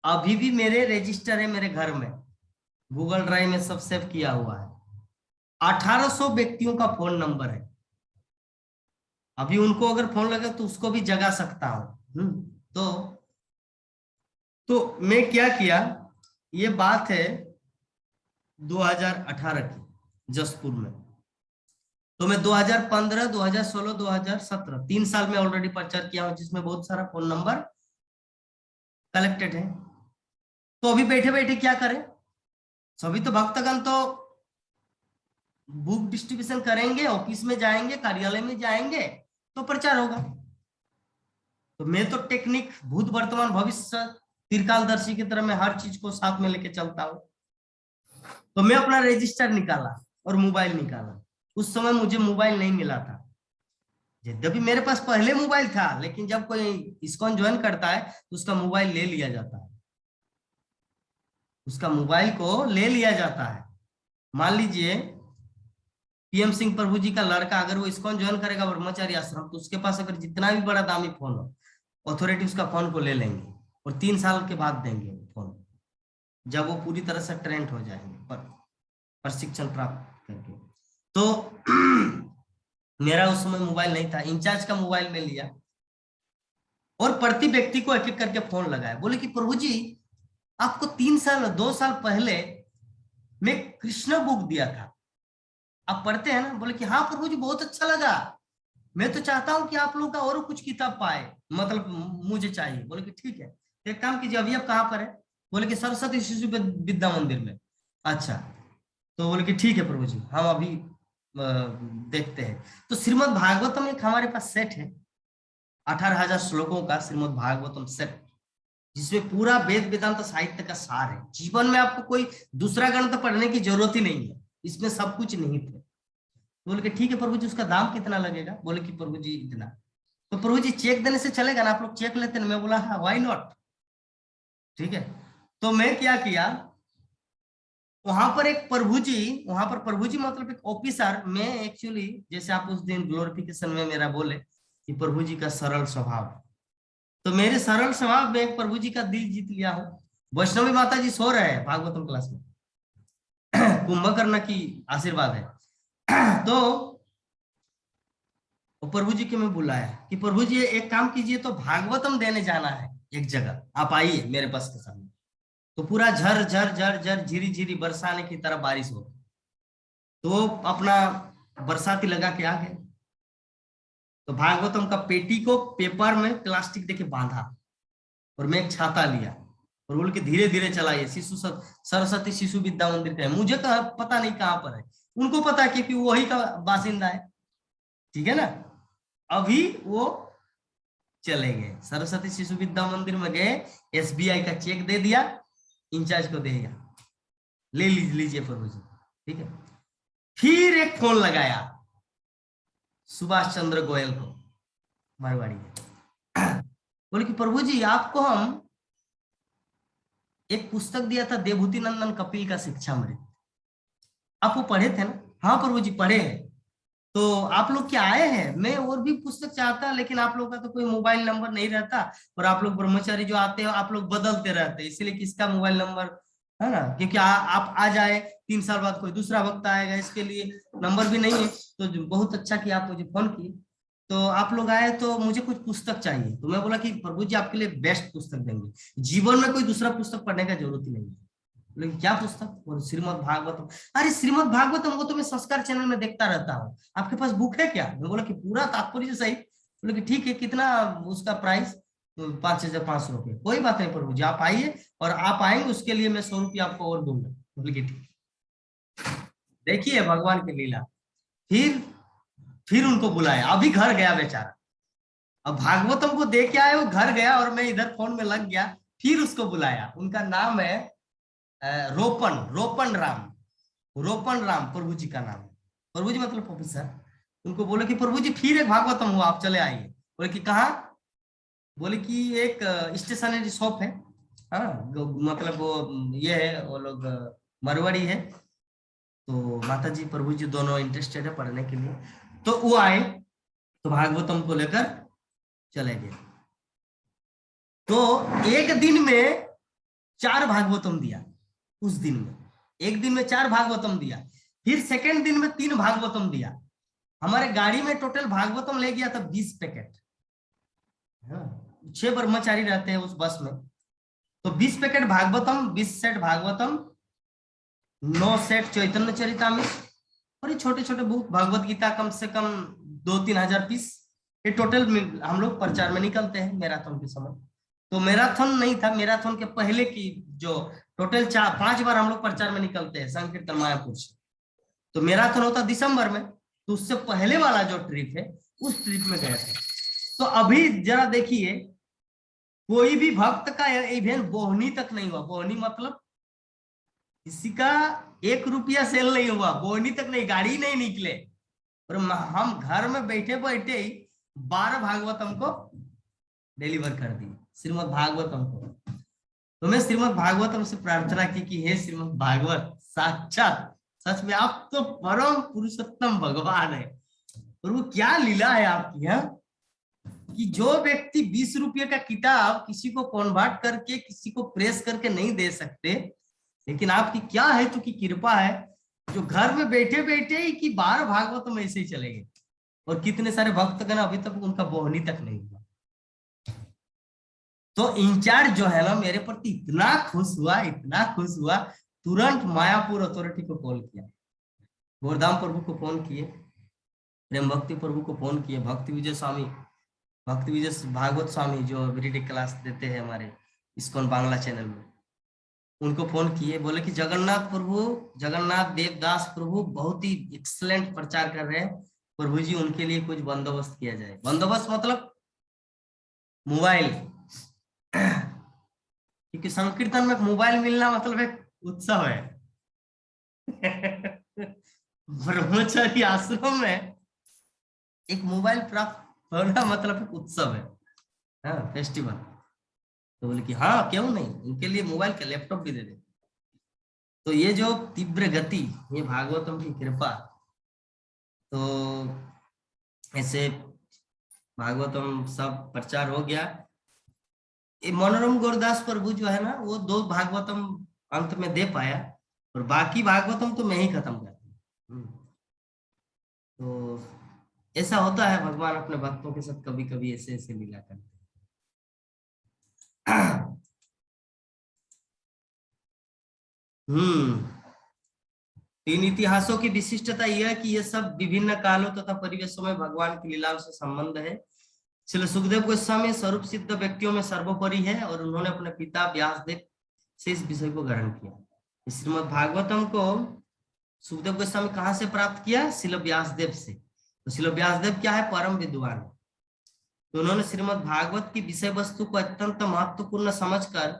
अभी भी मेरे रजिस्टर है मेरे घर में, गूगल ड्राइव में सब सेव किया हुआ है। 1800 व्यक्तियों का फोन नंबर है। अभी उनको अगर फोन लगे तो उसको भी जगा सकता हूं। तो मैं क्या किया, ये बात है 2018 की, जसपुर में। तो मैं 2015, 2016, 2017 3 साल में ऑलरेडी प्रचार किया हूं, जिसमें बहुत सारा फोन नंबर कलेक्टेड है। तो अभी बैठे बैठे क्या करें, सभी तो भक्तगण तो बुक डिस्ट्रीब्यूशन करेंगे, ऑफिस में जाएंगे, कार्यालय में जाएंगे, तो प्रचार होगा। तो मैं तो टेक्निक भूत वर्तमान भविष्य त्रिकालदर्शी की तरह मैं हर चीज को साथ में लेके चलता हूं। तो मैं अपना रजिस्टर निकाला और मोबाइल निकाला। उस समय मुझे मोबाइल नहीं मिला था, यद्यपि मेरे पास पहले मोबाइल था, लेकिन जब कोई इस्कॉन ज्वाइन करता है तो उसका मोबाइल ले लिया जाता है, उसका मोबाइल को ले लिया जाता है। मान लीजिए पीएम सिंह प्रभु जी का लड़का अगर वो इस्कॉन ज्वाइन करेगा ब्रह्मचारी आश्रम, तो उसके पास अगर जितना भी बड़ा दामी फोन हो, अथॉरिटी उसका फोन को ले लेंगे और 3 साल के बाद देंगे फोन, जब वो पूरी तरह से ट्रेंड हो जाएंगे, प्रशिक्षण प्राप्त करके। तो मेरा उस समय मोबाइल नहीं था, इंचार्ज का मोबाइल में लिया और प्रति व्यक्ति को एक एक करके फोन लगाया। बोले कि प्रभु जी आपको 3 साल 2 साल पहले मैं कृष्ण बुक दिया था, आप पढ़ते हैं ना? बोले कि हाँ प्रभु जी बहुत अच्छा लगा, मैं तो चाहता हूं कि आप लोग का और कुछ किताब पाए, मतलब मुझे चाहिए। बोले कि ठीक है, एक काम कीजिए, अभी आप कहाँ पर है? बोले कि सरस्वती शिशु विद्या मंदिर में। अच्छा, तो बोले कि ठीक है प्रभु जी, हम अभी देखते हैं। तो श्रीमद् भागवतम एक हमारे पास सेट है, 18,000 श्लोकों का श्रीमद् भागवतम सेट, जिसमें पूरा वेद वेदांत साहित्य का सार है। जीवन में आपको कोई दूसरा ग्रंथ पढ़ने की जरूरत ही नहीं है, इसमें सब कुछ निहित है। बोले कि ठीक है प्रभु जी, उसका दाम कितना लगेगा? बोले कि प्रभु जी इतना। तो प्रभु जी चेक देने से चलेगा ना? आप लोग चेक लेते हैं? मैं बोला हाँ, व्हाई नॉट, ठीक है। तो मैं क्या किया, वहां पर एक प्रभु जी, वहां पर प्रभु जी मतलब एक ऑफिसर, मैं एक्चुअली जैसे आप उस दिन ग्लोरिफिकेशन में मेरा बोले कि प्रभु जी का सरल स्वभाव, तो मेरे सरल स्वभाव में एक प्रभु जी का दिल जीत लिया हूं। वैष्णवी माता जी सो रहे हैं भागवतम क्लास में, कुंभकर्ण की आशीर्वाद है। तो प्रभु जी के मैं बुलाया कि प्रभु जी एक काम कीजिए, तो भागवतम देने जाना है एक जगह, आप आइए मेरे पास के सामने। तो पूरा झर झर झर झर झिरी झिरी बरसाने की तरह बारिश हो, तो अपना बरसाती लगा के आ गए। तो भागवतम का पेटी को पेपर में प्लास्टिक देके बांधा और मैं एक छाता लिया और बोल के धीरे धीरे चलाइए। सरस्वती शिशु विद्या मंदिर का है, मुझे पता नहीं कहाँ पर है, उनको पता है क्योंकि वही का बासिंदा है, ठीक है ना। अभी वो चले गए सरस्वती शिशु विद्या मंदिर में गए, SBI का चेक दे दिया, इंचार्ज को देगा, ले लीजिए प्रभु जी, ठीक है। फिर एक फोन लगाया सुभाष चंद्र गोयल को, मारवाड़ी, बोले कि प्रभु जी आपको हम एक पुस्तक दिया था देवभूति नंदन कपिल का शिक्षामृत, आप वो पढ़े थे ना? हाँ प्रभु जी पढ़े हैं। तो आप लोग क्या आए हैं? मैं और भी पुस्तक चाहता, लेकिन आप लोग का तो कोई मोबाइल नंबर नहीं रहता और आप लोग ब्रह्मचारी जो आते हो आप लोग बदलते रहते, इसलिए किसका मोबाइल नंबर है ना, क्योंकि आप आ जाए 3 साल बाद कोई दूसरा वक्त आएगा, इसके लिए नंबर भी नहीं है। तो बहुत अच्छा कि आप मुझे फोन किए, तो आप लोग आए तो मुझे कुछ पुस्तक चाहिए। तो मैं बोला कि प्रभु जी आपके लिए बेस्ट पुस्तक देंगे, जीवन में कोई दूसरा पुस्तक पढ़ने का जरूरत ही नहीं है। बोले क्या पुस्तक? बोले श्रीमद् भागवतम। अरे श्रीमद् भागवतम वो तो मैं संस्कार चैनल में देखता रहता हूँ, आपके पास बुक है क्या? मैं बोला कि पूरा तात्पर्य सही। बोले कि ठीक है, कितना उसका प्राइस? 5,500 रुपये। कोई बात नहीं प्रभु जी, आप आइए, और आप आएंगे उसके लिए मैं 100 रुपया आपको और दूंगा। बोले कि ठीक। देखिए भगवान की लीला। फिर उनको बुलाया, अभी घर गया बेचारा, अब भागवतम को देख के आए, वो घर गया और मैं इधर फोन में लग गया। फिर उसको बुलाया, उनका नाम है रोपन राम प्रभु जी का नाम है। प्रभु जी मतलब प्रोफेसर। उनको बोले कि प्रभु जी फिर एक भागवतम हुआ, आप चले आइए। बोले कि कहाँ? बोले कि एक स्टेशनरी शॉप है, हाँ मतलब वो ये है, वो लोग मरवाड़ी है, तो माता जी प्रभु जी दोनों इंटरेस्टेड है पढ़ने के लिए। तो वो आए, तो भागवतम को लेकर चले गए। तो एक दिन में 4 भागवतम दिया, उस दिन में एक दिन में 4 भागवतम दिया। फिर सेकंड दिन में 3 भागवतम दिया। हमारे गाड़ी में टोटल भागवतम ले गया था 20 पैकेट, 6 ब्रह्मचारी रहते हैं उस बस में, तो 20 packet Bhagavatam, 20 set Bhagavatam, 9 set Chaitanya Charitamrita, और ये छोटे छोटे बुक भागवत गीता कम से कम 2-3 हजार पीस। ये टोटल हम लोग प्रचार में निकलते हैं मैराथन के समय। तो मैराथन नहीं था, मैराथन के पहले की जो टोटल 5 बार हम लोग प्रचार में निकलते हैं संकीर्तन मायापुर से। तो मैराथन होता दिसंबर में, तो उससे पहले वाला जो ट्रिप है उस ट्रिप में गए थे। तो अभी जरा देखिए, कोई भी भक्त का इवेंट बोहनी तक नहीं हुआ। बोहनी मतलब किसी का 1 रुपया सेल नहीं हुआ, बोहनी तक नहीं, गाड़ी नहीं निकले, और हम घर में बैठे बैठे ही 12 भागवतम को डिलीवर कर दी, श्रीमद् भागवतम को। तो मैं श्रीमद् भागवतम से प्रार्थना की कि हे श्रीमद् भागवत, साक्षात सच में आप तो परम पुरुषोत्तम भगवान है, और वो क्या लीला है आपकी है कि जो व्यक्ति 20 रुपये का किताब किसी को कन्वर्ट करके, किसी को प्रेस करके नहीं दे सकते, लेकिन आपकी क्या है तो की कृपा है, जो घर में बैठे बैठे ही कि 12 भागवतम ऐसे ही चले गए, और कितने सारे भक्तगण अभी तक उनका बोहनी तक नहीं हुआ। तो इंचार्ज जो है ना मेरे प्रति इतना खुश हुआ, तुरंत मायापुर अथॉरिटी को कॉल किया, गोरधाम प्रभु को फोन किए, प्रेम भक्ति प्रभु को फोन किए, भक्ति विजय भागवत स्वामी जो एवरीडे क्लास देते हैं हमारे इस्कॉन बांग्ला चैनल में, उनको फोन किए। बोले कि जगन्नाथ देवदास प्रभु बहुत ही एक्सलेंट प्रचार कर रहे हैं, प्रभु जी उनके लिए कुछ बंदोबस्त किया जाए। बंदोबस्त मतलब मोबाइल, क्योंकि संकीर्तन में मोबाइल मिलना मतलब एक उत्सव है। ब्रह्मचारी आश्रम में एक मोबाइल प्राप्त होना मतलब एक उत्सव है, हाँ फेस्टिवल। तो बोले कि हाँ क्यों नहीं, उनके लिए मोबाइल का लैपटॉप भी दे दे। तो ये जो तीव्र गति, ये भागवतम की कृपा, तो ऐसे भागवतम सब प्रचार हो गया। मनोरम गुरदास प्रभु जो है ना, वो 2 भागवतम अंत में दे पाया, और बाकी भागवतम तो मैं ही खत्म कर दिया। तो ऐसा होता है, भगवान अपने भक्तों के साथ कभी कभी ऐसे ऐसे लीला करते हैं। इन इतिहासों की विशिष्टता यह है कि ये सब विभिन्न कालों तथा परिवेशों में भगवान की लीलाओं से संबंध है। श्री सुखदेव गोस्वामी स्वरूप सिद्ध व्यक्तियों में सर्वोपरि है और उन्होंने अपने पिता व्यासदेव से इस विषय को ग्रहण किया। श्रीमद् भागवतम को सुखदेव गोस्वामी कहाँ से प्राप्त किया? श्रील व्यासदेव से। तो श्रील व्यासदेव क्या है? परम विद्वान। तो उन्होंने श्रीमद् भागवत की विषय वस्तु को अत्यंत महत्वपूर्ण समझकर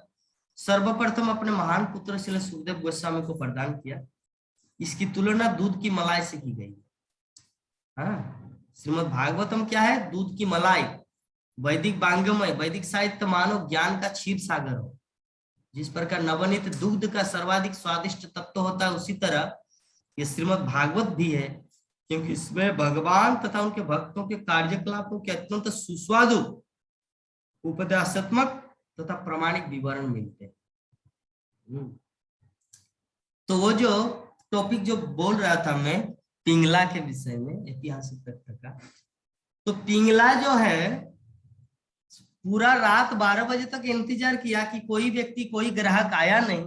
सर्वप्रथम अपने महान पुत्र श्री सुखदेव गोस्वामी को प्रदान किया। इसकी तुलना दूध की मलाई से की गई। हाँ, श्रीमद् भागवतम क्या है? दूध की मलाई। वैदिक वांग्मय, वैदिक साहित्य मानव ज्ञान का क्षीर सागर हो। जिस प्रकार नवनीत दूध का सर्वाधिक स्वादिष्ट तत्व होता है, उसी तरह ये श्रीमद् भागवत भी है, क्योंकि इसमें भगवान तथा उनके भक्तों के कार्यकलापों के अत्यंत सुस्वादु उपदेशात्मक तथा प्रामाणिक विवरण मिलते हैं। तो वो जो टॉपिक जो बोल रहा था मैं पिंगला के विषय में, ऐतिहासिक तथ्य का, तो पिंगला जो है पूरा रात 12 बजे तक इंतजार किया कि कोई व्यक्ति, कोई ग्राहक आया नहीं,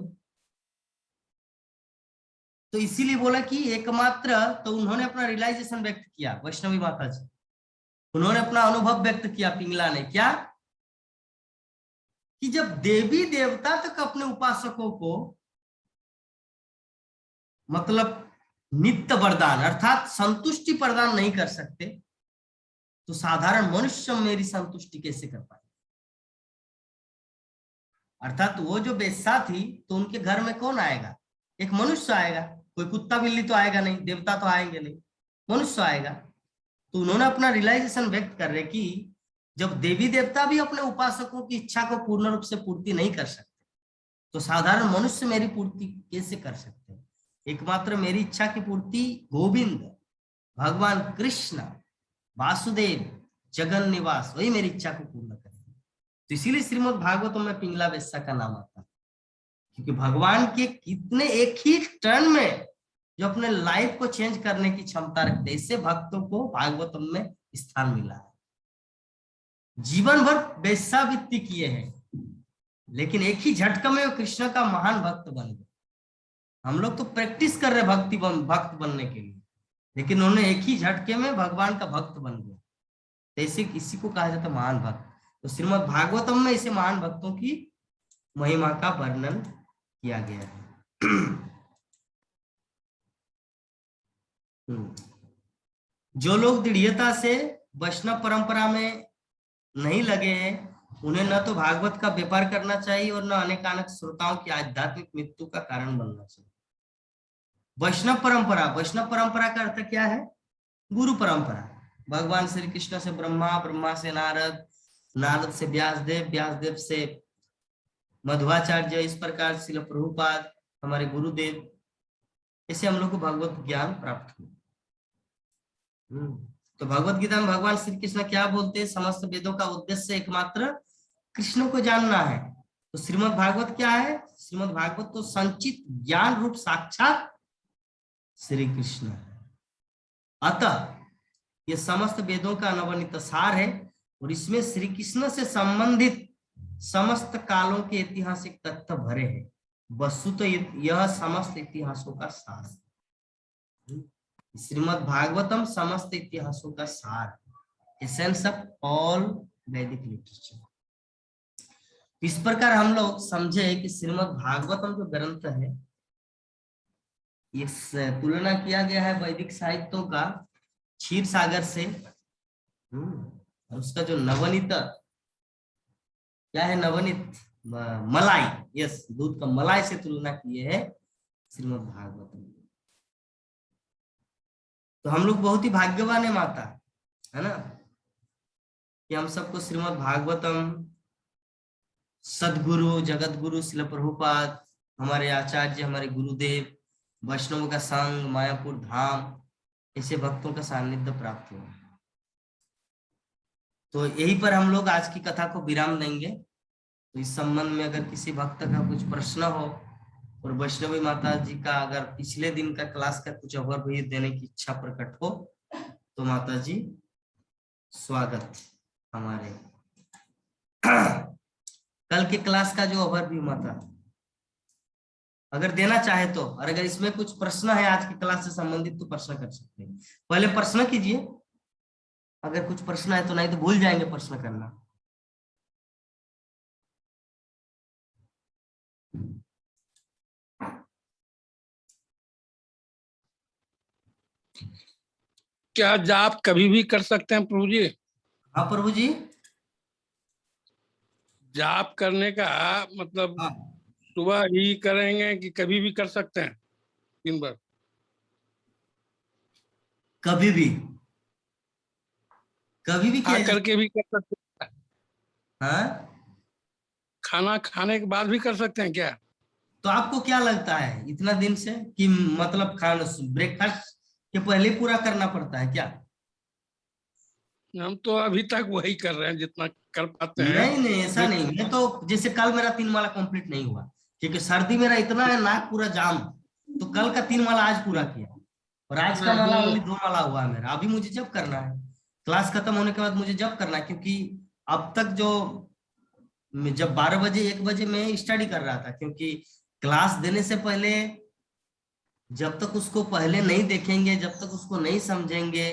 तो इसीलिए बोला कि एकमात्र, तो उन्होंने अपना रियलाइजेशन व्यक्त किया। वैष्णवी माता जी उन्होंने अपना अनुभव व्यक्त किया पिंगला ने, क्या कि जब देवी देवता तक अपने उपासकों को मतलब नित्य वरदान अर्थात संतुष्टि प्रदान नहीं कर सकते, तो साधारण मनुष्य मेरी संतुष्टि कैसे कर पाए? अर्थात वो जो बेस्या थी, तो उनके घर में कौन आएगा? एक मनुष्य आएगा, कोई कुत्ता बिल्ली तो आएगा नहीं, देवता तो आएंगे नहीं, मनुष्य आएगा। तो उन्होंने अपना रियलाइजेशन व्यक्त कर रहे कि जब देवी देवता भी अपने उपासकों की इच्छा को पूर्ण रूप से पूर्ति नहीं कर सकते, तो साधारण मनुष्य मेरी पूर्ति कैसे कर सकते हैं? एकमात्र मेरी इच्छा की पूर्ति गोविंद भगवान कृष्ण वासुदेव जगन निवास, वही मेरी इच्छा को पूर्ण करेंगे। तो इसीलिए श्रीमद् भागवतम में पिंगला वेश्या का नाम आता है, क्योंकि भगवान के कितने एक ही टर्न में जो अपने लाइफ को चेंज करने की क्षमता रखते हैं, इससे भक्तों को भागवतम में स्थान मिला है। जीवन भर वेश्यावृत्ति किए हैं, लेकिन एक ही झटका में वो कृष्ण का महान भक्त बन गए। हम लोग तो प्रैक्टिस कर रहे भक्त बनने के लिए, लेकिन उन्होंने एक ही झटके में भगवान का भक्त बन गए। ऐसे किसी को कहा जाता है महान भक्त। तो श्रीमद् भागवतम में इसे महान भक्तों की महिमा का वर्णन किया गया है। जो लोग दृढ़ता से वैष्णव परंपरा में नहीं लगे हैं, उन्हें न तो भागवत का व्यापार करना चाहिए और न अनेकानेक श्रोताओं की आध्यात्मिक मृत्यु का कारण बनना चाहिए। वैष्णव परंपरा का अर्थ क्या है? गुरु परंपरा। भगवान श्री कृष्ण से ब्रह्मा, ब्रह्मा से नारद, नारद से व्यासदेव, व्यासदेव से मध्वाचार्य, इस प्रकार श्रील प्रभुपाद हमारे गुरुदेव, ऐसे हम लोग को भगवत ज्ञान प्राप्त हुआ। तो भगवत गीता में भगवान श्री कृष्ण क्या बोलते हैं? समस्त वेदों का उद्देश्य एकमात्र कृष्ण को जानना है। तो श्रीमद् भागवत क्या है? श्रीमद् भागवत तो संचित ज्ञान रूप साक्षात श्री कृष्ण है। अतः ये समस्त वेदों का अनवरत सार है और इसमें श्री कृष्ण से संबंधित समस्त कालों के ऐतिहासिक तथ्य भरे हैं। वस्तुतः यह समस्त इतिहासों का सार, श्रीमद् भागवतम समस्त इतिहासों का सार, एसेंस ऑफ ऑल वैदिक लिटरेचर। इस प्रकार हम लोग समझे कि श्रीमद् भागवतम जो ग्रंथ है, इस तुलना किया गया है वैदिक साहित्यों का क्षीर सागर से, और उसका जो नवनीत क्या है? नवनीत मलाई, यस, दूध का मलाई से तुलना किए है श्रीमद् भागवतम। तो हम लोग बहुत ही भाग्यवान है माता, है ना, कि हम सबको श्रीमद् भागवतम सदगुरु जगत गुरु श्रील प्रभुपाद, हमारे आचार्य, हमारे गुरुदेव, वैष्णवों का संग, मायापुर धाम, ऐसे भक्तों का सानिध्य प्राप्त हुआ। तो यही पर हम लोग आज की कथा को विराम देंगे। तो इस संबंध में अगर किसी भक्त का कुछ प्रश्न हो और वैष्णवी माता जी का अगर पिछले दिन का क्लास का कुछ ओवरव्यू देने की इच्छा प्रकट हो, तो माता जी स्वागत हमारे कल के क्लास का जो ओवरव्यू माता अगर देना चाहे तो, और अगर इसमें कुछ प्रश्न है आज की क्लास से संबंधित तो प्रश्न कर सकते हैं। पहले प्रश्न कीजिए, अगर कुछ प्रश्न है तो, नहीं तो भूल जाएंगे प्रश्न करना। क्या जाप कभी भी कर सकते हैं प्रभु जी? हाँ प्रभु जी। जाप करने का मतलब हाँ, सुबह ही करेंगे कि कभी भी कर सकते हैं दिन भर? कभी भी, कभी भी खा किया जा सकता करके भी कर सकते हैं? है। हाँ? खाना खाने के बाद भी कर सकते हैं क्या? तो आपको क्या लगता है इतना दिन से कि मतलब खाना ब्रेकफास्ट के पहले पूरा करना पड़ता है क्या? हम तो अभी तक वही कर रहे हैं जितना कर पाते हैं। नहीं नहीं, ऐसा नहीं। मैं तो जैसे कल मेरा 3 माला कंप्लीट नहीं हुआ क्योंकि सर्दी मेरा इतना है, नाक पूरा जाम, तो कल का 3 माला आज पूरा किया, और आज का माला नहीं, ओनली 2 माला हुआ है मेरा। अभी मुझे जब करना है, क्लास खत्म होने के बाद मुझे जब करना है, क्योंकि अब तक जो जब 12 बजे 1 बजे मैं स्टडी कर रहा था, क्योंकि क्लास देने से पहले जब तक उसको पहले नहीं देखेंगे, जब तक उसको नहीं समझेंगे,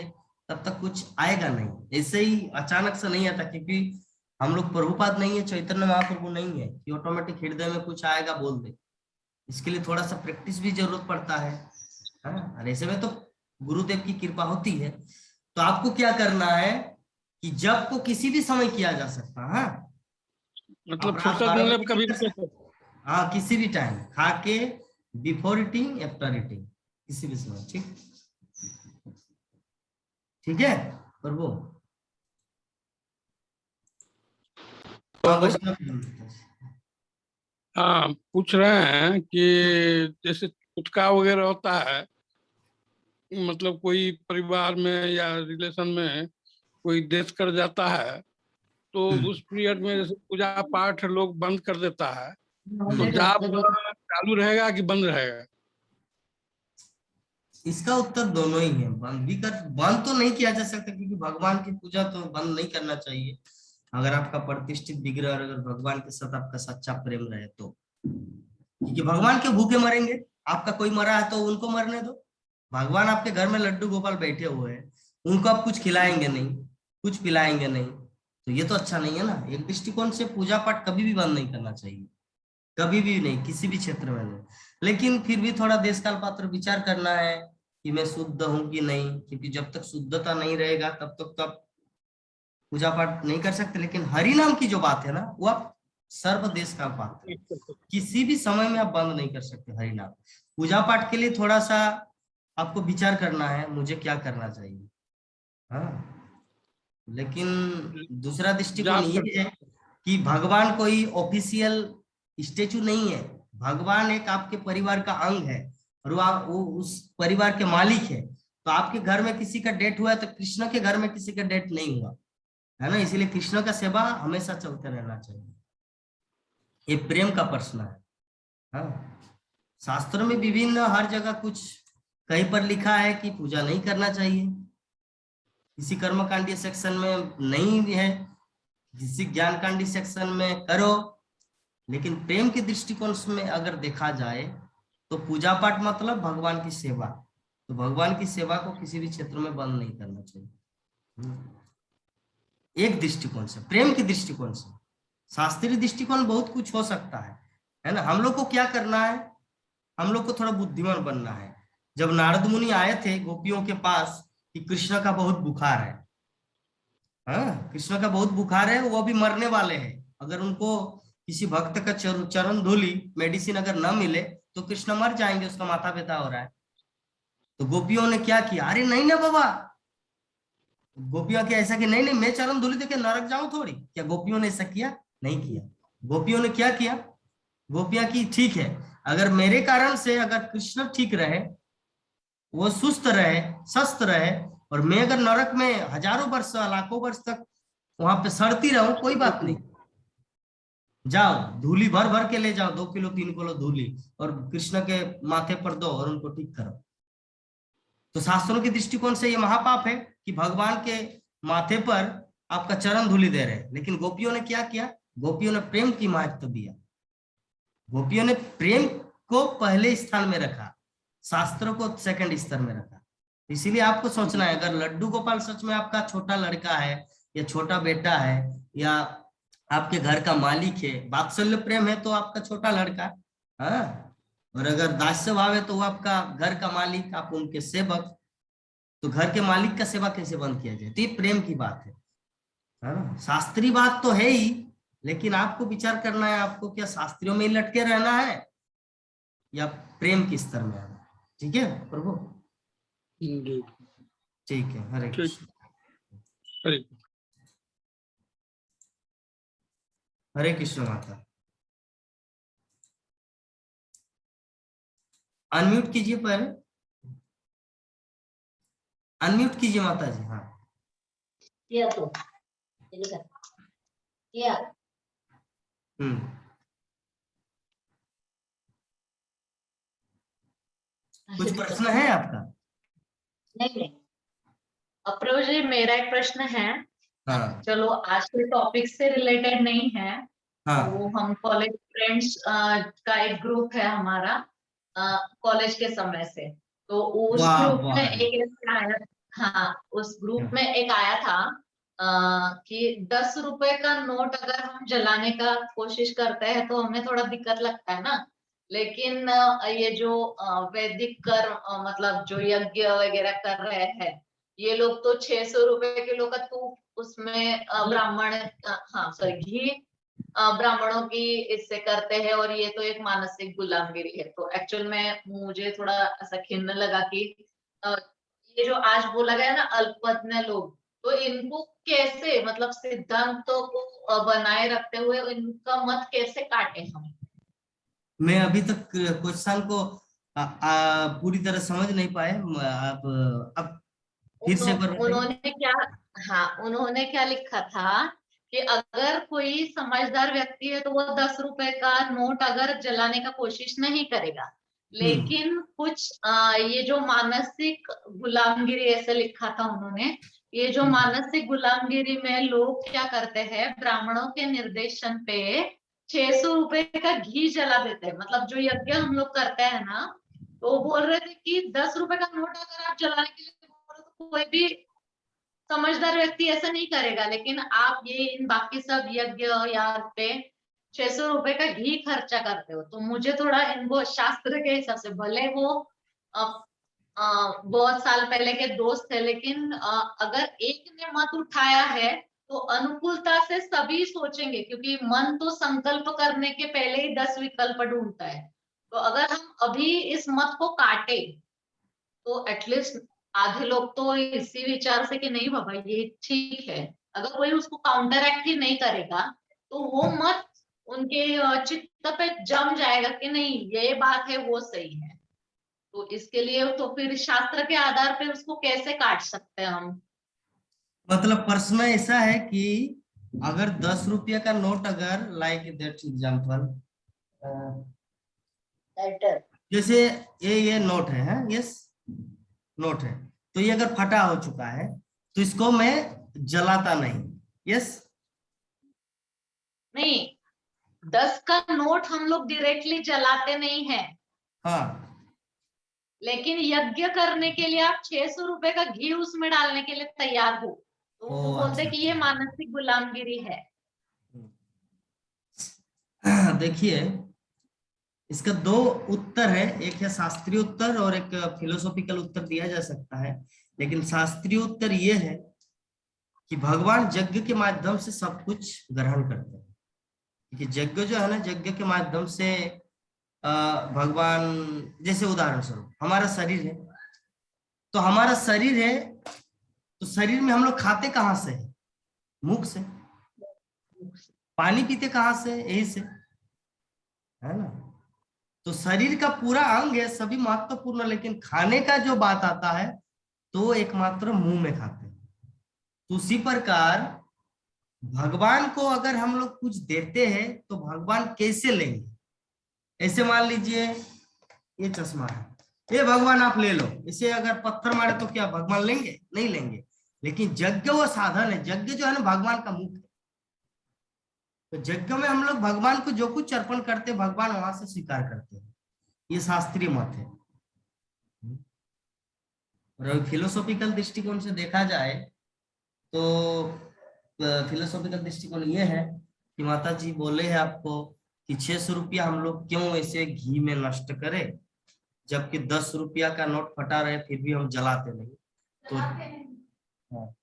तब तक कुछ आएगा नहीं। ऐसे ही अचानक से नहीं आता, क्योंकि हम लोग प्रभुपाद नहीं है, चैतन्य महाप्रभु नहीं है कि ऑटोमेटिक हृदय में कुछ आएगा बोल दे। इसके लिए थोड़ा सा प्रैक्टिस भी जरूरत पड़ता है। हाँ, और ऐसे में तो गुरुदेव की कृपा होती है। तो आपको क्या करना है कि जब को किसी भी समय किया जा सकता है। हाँ, मतलब आप रात फुर्सत 12 मिलने बजे पर भी कभी कर भी कर सकते सकते हैं। हैं। हाँ, किसी भी टाइम खा के, बिफोर ईटिंग, आफ्टर ईटिंग, किसी भी समय। ठीक, ठीक है प्रभु। हाँ तो वैष्णव। हाँ, पूछ रहे हैं कि जैसे छुटका वगैरह होता है, मतलब कोई परिवार में या रिलेशन में कोई डेथ कर जाता है, तो उस पीरियड में जैसे पूजा पाठ लोग बंद कर देता है, तो जाप चालू रहेगा कि बंद रहेगा? इसका उत्तर दोनों ही है। बंद तो नहीं किया जा सकता, क्योंकि भगवान की पूजा तो बंद नहीं करना चाहिए अगर आपका प्रतिष्ठित विग्रह और अगर भगवान के साथ आपका सच्चा प्रेम रहे तो। क्योंकि भगवान के भूखे मरेंगे, आपका कोई मरा है तो उनको मरने दो। भगवान आपके घर में लड्डू गोपाल बैठे हुए हैं, उनको आप कुछ खिलाएंगे नहीं, कुछ पिलाएंगे नहीं, तो ये तो अच्छा नहीं है ना। एक दृष्टिकोण से पूजा पाठ कभी भी बंद नहीं करना चाहिए, कभी भी नहीं, किसी भी क्षेत्र में नहीं। लेकिन फिर भी थोड़ा देश काल पात्र विचार करना है कि मैं शुद्ध हूं कि नहीं, क्योंकि जब तक शुद्धता नहीं रहेगा तब तक तो आप पूजा पाठ नहीं कर सकते। लेकिन हरि नाम की जो बात है ना, वो आप सर्व देश काल पात्र, किसी भी समय में आप बंद नहीं कर सकते हरि नाम। पूजा पाठ के लिए थोड़ा सा आपको विचार करना है मुझे क्या करना चाहिए। हाँ, लेकिन दूसरा दृष्टिकोण जाप ये कर है कि भगवान कोई ऑफिशियल स्टेचू नहीं है। भगवान एक आपके परिवार का अंग है, और वो उस परिवार के मालिक है। तो आपके घर में किसी का डेथ हुआ है तो कृष्ण के घर में किसी का डेथ नहीं हुआ है ना। इसीलिए कृष्ण का सेवा हमेशा चलते रहना चाहिए। ये प्रेम का प्रश्न है। हाँ, शास्त्रों में विभिन्न हर जगह कुछ कहीं पर लिखा है कि पूजा नहीं करना चाहिए, किसी कर्मकांडी सेक्शन में नहीं है, किसी ज्ञानकांडी सेक्शन में करो। लेकिन प्रेम के दृष्टिकोण में अगर देखा जाए तो पूजा पाठ मतलब भगवान की सेवा, तो भगवान की सेवा को किसी भी क्षेत्र में बंद नहीं करना चाहिए। एक दृष्टिकोण से, प्रेम के दृष्टिकोण से। शास्त्रीय दृष्टिकोण बहुत कुछ हो सकता है ना। हम लोग को क्या करना है, हम लोग को थोड़ा बुद्धिमान बनना है। जब नारद मुनि आए थे गोपियों के पास कि कृष्ण का बहुत बुखार है, हाँ कृष्ण का बहुत बुखार है, वो अभी मरने वाले हैं, अगर उनको किसी भक्त का चरण धूलि मेडिसिन अगर न मिले तो कृष्ण मर जाएंगे, उसका माथा व्यथा हो रहा है। तो गोपियों ने क्या किया, अरे नहीं ना बाबा, गोपियों के ऐसा कि नहीं नहीं मैं चरण धूलि देके नरक जाऊं थोड़ी, क्या गोपियों ने ऐसा किया? नहीं किया। गोपियों ने क्या किया, गोपियां की ठीक है, अगर मेरे कारण से अगर कृष्ण ठीक रहे, वो सुस्त रहे, स्वस्थ रहे, और मैं अगर नरक में हजारों वर्ष लाखों वर्ष तक वहां पे सड़ती रहूं, कोई बात नहीं, जाओ धूली भर भर के ले जाओ, 2 किलो 3 किलो धूली, और कृष्ण के माथे पर दो और उनको ठीक करो। तो शास्त्रों के दृष्टिकोण से ये महापाप है कि भगवान के माथे पर आपका चरण धूलि दे रहे हैं। लेकिन गोपियों ने क्या किया, गोपियों ने प्रेम की महत्व दिया, गोपियों ने प्रेम को पहले स्थान में रखा, शास्त्रों को सेकंड स्तर में रखा। इसीलिए आपको सोचना है, अगर लड्डू गोपाल सच में आपका छोटा लड़का है या छोटा बेटा है या आपके घर का मालिक है, वात्सल्य प्रेम है तो आपका छोटा लड़का, हाँ, और अगर दास्य भाव है तो वो आपका घर का मालिक, आप उनके सेवक। तो घर के मालिक का सेवा कैसे बंद किया जाए? तो ये प्रेम की बात है ना। शास्त्रीय बात तो है ही, लेकिन आपको विचार करना है, आपको क्या शास्त्रियों में ही लटके रहना है या प्रेम के स्तर में आना। ठीक है प्रभु? जी ठीक है, हरे ठीक, कृष्ण। हरे हरे कृष्ण माता। अनम्यूट कीजिए पहले, अनम्यूट कीजिए माता जी। हाँ किया तो किया। कुछ प्रश्न है आपका? नहीं अब प्रभु जी मेरा एक प्रश्न है। हाँ चलो आज के टॉपिक से रिलेटेड नहीं है। हाँ वो हम कॉलेज फ्रेंड्स का एक ग्रुप है हमारा कॉलेज के समय से। तो उस वाह ग्रुप वाह। में एक ऐसा आया, हाँ उस ग्रुप में एक आया था कि 10 रुपए का नोट अगर हम जलाने का कोशिश करते हैं तो हमें थोड़ा दिक्कत लगता है ना। लेकिन ये जो वैदिक कर्म मतलब जो यज्ञ वगैरह कर रहे हैं ये लोग तो 600 रुपए किलो का तूप उसमें ब्राह्मण हाँ सॉरी घी ब्राह्मणों की इससे करते हैं और ये तो एक मानसिक गुलामगिरी है। तो एक्चुअल में मुझे थोड़ा ऐसा खिन्न लगा कि ये जो आज बोला गया ना अल्पज्ञ लोग, तो इनको कैसे मतलब सिद्धांतों को बनाए रखते हुए इनका मत कैसे काटे हम? मैं अभी तक क्वेश्चन को पूरी तरह समझ नहीं पाए। आप अब फिर से एक बार बताइए। उन्होंने क्या, हाँ उन्होंने क्या लिखा था कि अगर कोई समझदार व्यक्ति है तो वो 10 रुपए का नोट अगर जलाने का कोशिश नहीं करेगा। लेकिन कुछ ये जो मानसिक गुलामगिरी ऐसे लिखा था उन्होंने, ये जो मानसिक गुलामगिरी में लोग क्या करते हैं ब्राह्मणों के निर्देशन पे 600 रुपए का घी जला देते हैं। मतलब जो यज्ञ हम लोग करते हैं ना, तो वो बोल रहे थे कि 10 रुपए का नोट अगर आप जलाने के लिए बोलो तो कोई भी समझदार व्यक्ति ऐसा नहीं करेगा। लेकिन आप ये इन बाकी सब यज्ञ याग पे 600 रुपए का घी खर्चा करते हो। तो मुझे थोड़ा इनको शास्त्र के हिसाब से, भले वो बहुत साल पहले के दोस्त थे, लेकिन अगर एक ने मत उठाया है तो अनुकूलता से सभी सोचेंगे, क्योंकि मन तो संकल्प करने के पहले ही 10 विकल्प ढूंढता है। तो अगर हम अभी इस मत को काटे तो एटलीस्ट आधे लोग तो इसी विचार से कि नहीं बाबा ये ठीक है, अगर कोई उसको काउंटर एक्ट ही नहीं करेगा तो वो मत उनके चित्त पे जम जाएगा कि नहीं ये बात है वो सही है। तो इसके लिए तो फिर शास्त्र के आधार पे उसको कैसे काट सकते हैं हम? मतलब प्रश्न ऐसा है कि अगर 10 रुपया का नोट, अगर लाइक दैट एग्जांपल, जैसे ये नोट है, यस नोट है, तो ये अगर फटा हो चुका है तो इसको मैं जलाता नहीं, यस नहीं, 10 का नोट हम लोग डायरेक्टली जलाते नहीं है। हाँ, लेकिन यज्ञ करने के लिए आप 600 रुपए का घी उसमें डालने के लिए तैयार हो, तो वो बोलते अच्छा, कि ये मानसिक गुलामगिरी है। देखिए इसका दो उत्तर है, एक है शास्त्रीय उत्तर और एक फिलोसॉफिकल उत्तर दिया जा सकता है। लेकिन शास्त्रीय उत्तर ये है कि भगवान यज्ञ के माध्यम से सब कुछ ग्रहण करते हैं। क्योंकि यज्ञ जो है ना, यज्ञ के माध्यम से भगवान, जैसे उदाहरण स्वरूप हमारा शरीर है, तो हमारा शरीर है तो शरीर में हम लोग खाते कहाँ से है? मुख से। पानी पीते कहाँ से? यही से, है ना। तो शरीर का पूरा अंग है, सभी महत्वपूर्ण, लेकिन खाने का जो बात आता है तो एकमात्र मुंह में खाते हैं। तो उसी प्रकार भगवान को अगर हम लोग कुछ देते हैं तो भगवान कैसे लेंगे? ऐसे मान लीजिए ये चश्मा है, ये भगवान आप ले लो, इसे अगर पत्थर मारे तो क्या भगवान लेंगे? नहीं लेंगे। लेकिन यज्ञ वो साधन है, यज्ञ जो है ना भगवान का मुख है। तो यज्ञ में हम लोग भगवान को जो कुछ अर्पण करते हैं भगवान वहां से स्वीकार करते हैं। ये शास्त्रीय मत है। और फिलोसॉफिकल दृष्टिकोण से देखा जाए तो फिलोसॉफिकल दृष्टिकोण ये है कि माता जी बोले हैं आपको कि 600 रुपया हम लोग क्यों ऐसे घी में नष्ट करें, जबकि 10 रुपया का नोट फटा रहे फिर भी हम जलाते नहीं। तो हाँ,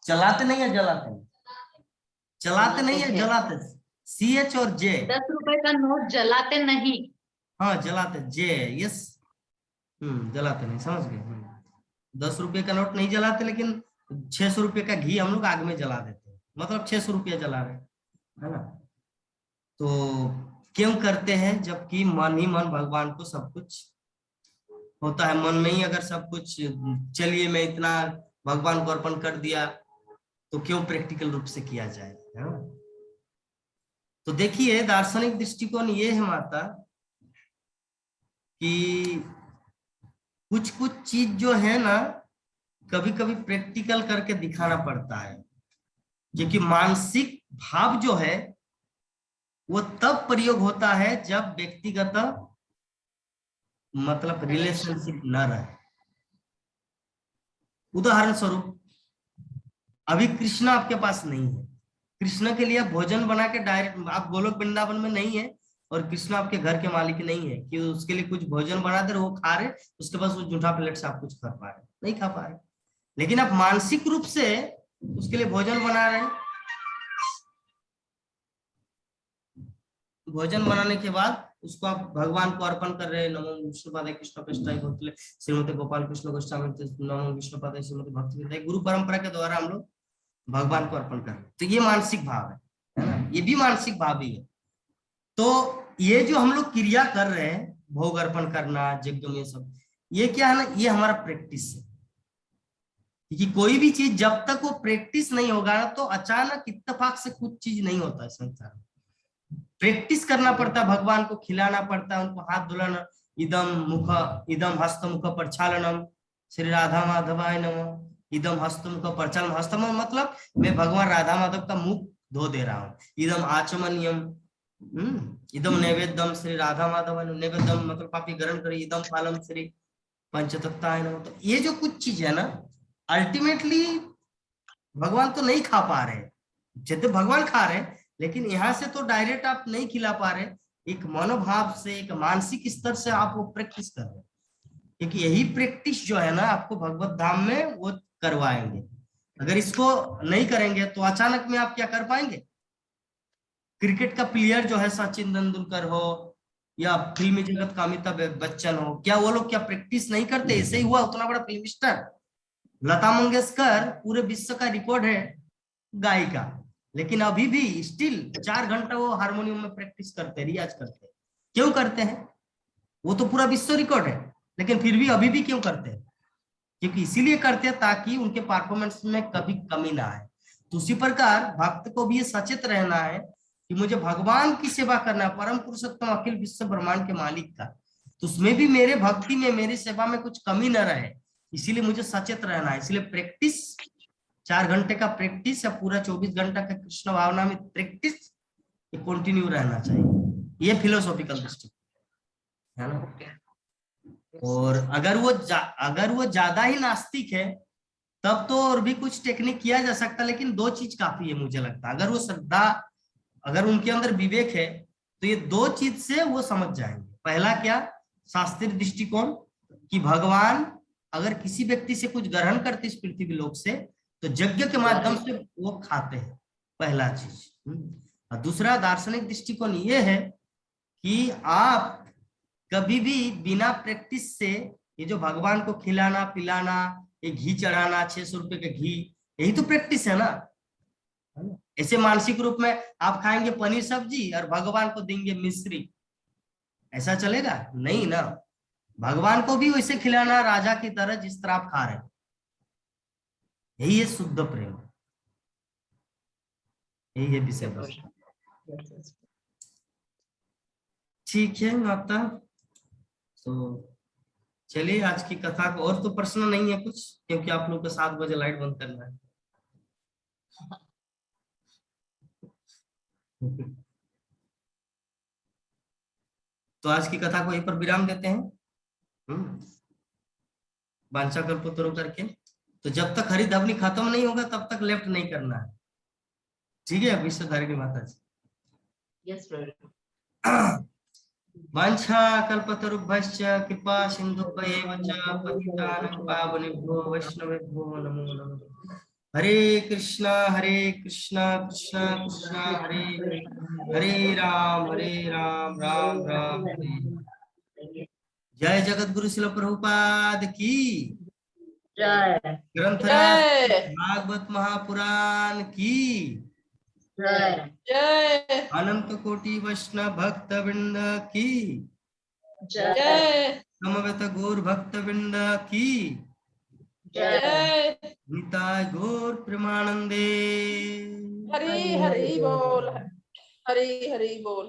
चलाते नहीं है जलाते नहीं, चलाते नहीं है जलाते, CH और J। 10 रुपए का नोट जलाते नहीं। हाँ जलाते, J, यस, जलाते नहीं, समझ गए। 10 रुपये का नोट नहीं जलाते, लेकिन 600 रुपये का घी हम लोग आग में जला देते हैं, मतलब 600 रुपया जला रहे हैं, है ना। तो क्यों करते हैं, जबकि मन ही मन भगवान को सब कुछ होता है, मन में ही अगर सब कुछ, चलिए मैं इतना भगवान को अर्पण कर दिया, तो क्यों प्रैक्टिकल रूप से किया जाए, है ना। तो देखिए दार्शनिक दृष्टिकोण ये है माता कि कुछ कुछ चीज जो है ना, कभी कभी प्रैक्टिकल करके दिखाना पड़ता है, क्योंकि मानसिक भाव जो है वो तब प्रयोग होता है जब व्यक्तिगत मतलब रिलेशनशिप न रहे। उदाहरण स्वरूप अभी कृष्ण आपके पास नहीं है, कृष्ण के लिए भोजन बना के डायरेक्ट आप गोलोक वृंदावन में नहीं है, और कृष्ण आपके घर के मालिक नहीं है कि उसके लिए कुछ भोजन बना दे, वो खा रहे, उसके पास वो जूठा प्लेट से आप कुछ कर पा रहे, नहीं खा पा रहे, लेकिन आप मानसिक रूप से उसके लिए भोजन बना रहे हैं। भोजन बनाने के बाद उसको आप भगवान को अर्पण कर रहे हैं, नमो विष्णुपादाय कृष्ण पृष्ठाय भक्तले श्रीमती गोपाल कृष्ण गोस्वामी नमो विष्णुपादाय श्रीमती भक्ति, गुरु परंपरा के द्वारा हम लोग भगवान को अर्पण कर रहे हैं। तो ये मानसिक भाव है ना, ये भी मानसिक भाव ही है। तो ये जो हम लोग क्रिया कर रहे हैं, भोग अर्पण करना, यज्ञ, ये सब, ये क्या है ना, ये हमारा प्रैक्टिस है। क्योंकि कोई भी चीज जब तक वो प्रैक्टिस नहीं होगा ना, तो अचानक इत्तेफाक से कुछ चीज नहीं होता है संसार में। प्रैक्टिस करना पड़ता है, भगवान को खिलाना पड़ता है, उनको हाथ धुलाना, इदम हस्त मुख प्रक्षालनम श्री राधा माधवाय नमः, इदम हस्त मुख प्रक्षालन, हस्त मतलब मैं भगवान राधा माधव का मुख धो दे रहा हूँ, इदम आचमनियम, इदम नैवेद्यम श्री राधा माधव, नैवेद्यम मतलब पापी ग्रहण करे, इदम फालम श्री पंचतत्ताय नमः। तो ये जो कुछ चीज है ना, अल्टीमेटली भगवान तो नहीं खा पा रहे, जब भगवान खा रहे, लेकिन यहाँ से तो डायरेक्ट आप नहीं खिला पा रहे, एक मनोभाव से, एक मानसिक स्तर से आप वो प्रैक्टिस कर रहे हैं, क्योंकि यही प्रैक्टिस जो है ना आपको भगवत धाम में वो करवाएंगे। अगर इसको नहीं करेंगे तो अचानक में आप क्या कर पाएंगे। क्रिकेट का प्लेयर जो है सचिन तेंदुलकर हो या फिल्मी जगत का अमिताभ बच्चन हो, क्या वो लोग क्या प्रैक्टिस नहीं करते, ऐसे ही हुआ उतना बड़ा फिल्म स्टार। लता मंगेशकर पूरे विश्व का रिकॉर्ड है गायिका, लेकिन अभी भी स्टिल 4 घंटा वो हारमोनियम में प्रैक्टिस करते, रियाज करते। क्यों करते हैं, वो तो पूरा विश्व रिकॉर्ड है, लेकिन फिर भी अभी भी क्यों करते हैं, क्योंकि इसीलिए करते हैं ताकि उनके परफॉर्मेंस में कभी कमी ना आए। तो उसी प्रकार भक्त को भी ये सचेत रहना है कि मुझे भगवान की सेवा करना, परम पुरुषोत्तम अखिल विश्व ब्रह्मांड के मालिक का, तो उसमें भी मेरे भक्ति में, मेरी सेवा में कुछ कमी न रहे, इसीलिए मुझे सचेत रहना है। इसलिए प्रैक्टिस, 4 घंटे का प्रैक्टिस या पूरा 24 घंटा का कृष्ण भावना में प्रैक्टिस, ये कंटिन्यू रहना चाहिए। ये फिलोसॉफिकल दृष्टि है ना। और अगर वो ज्यादा ही नास्तिक है, तब तो और भी कुछ टेक्निक किया जा सकता, लेकिन 2 चीज काफी है मुझे लगता है। अगर वो श्रद्धा, अगर उनके अंदर विवेक है, तो ये 2 चीज से वो समझ जाएंगे। पहला क्या, शास्त्रीय दृष्टिकोण कि भगवान अगर किसी व्यक्ति से कुछ ग्रहण करते इस पृथ्वी लोक से, तो यज्ञ के माध्यम से वो खाते हैं, पहला चीज। और दूसरा दार्शनिक दृष्टिकोण ये है कि आप कभी भी बिना प्रैक्टिस से, ये जो भगवान को खिलाना पिलाना, ये घी चढ़ाना, 600 रुपए का घी, यही तो प्रैक्टिस है ना। ऐसे मानसिक रूप में आप खाएंगे पनीर सब्जी और भगवान को देंगे मिश्री, ऐसा चलेगा नहीं ना। भगवान को भी वैसे खिलाना राजा की तरह जिस तरह आप खा रहे हैं, यही है शुद्ध प्रेम, यही है विषय वस्तु। ठीक है माता, तो चलिए आज की कथा को, और तो प्रश्न नहीं है कुछ, क्योंकि आप लोग को 7 बजे लाइट बंद करना है। तो आज की कथा को यहीं पर विराम देते हैं। वांछा कल्पतरु करके, तो जब तक हरित ध्वनि खत्म नहीं होगा तब तक लेफ्ट नहीं करना है, ठीक है विश्वधारिणी माता जी। Yes brother. वांछा कल्पतरुभ्यश्च कृपा सिन्धुभ्येव च पतितानां पावनेभ्यो वैष्णवेभ्यो नमो नमः। हरे कृष्णा कृष्णा कृष्णा हरे हरे, हरे राम राम राम हरे हरे। जय जगत गुरु शिल प्रभुपाद की जय ग्रंथराज भागवत महापुराण की जय जय अनंत कोटि वैष्णव भक्त वृंद की जय जय समवेत गौर भक्त वृंद की जय जय निताय गौर प्रेमानंदे। हरि हरि बोल, हरि हरि बोल।